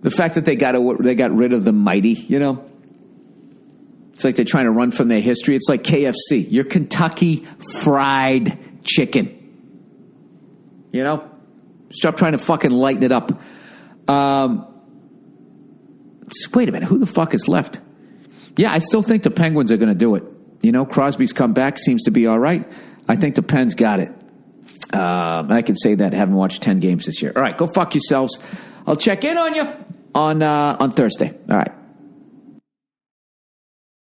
The fact that they got rid of the Mighty, It's like they're trying to run from their history. It's like KFC. You're Kentucky Fried Chicken. Stop trying to fucking lighten it up. Wait a minute. Who the fuck is left? Yeah, I still think the Penguins are going to do it. Crosby's come back. Seems to be all right. I think the Pens got it. And I can say that having watched 10 games this year. All right, go fuck yourselves. I'll check in on you on Thursday. All right.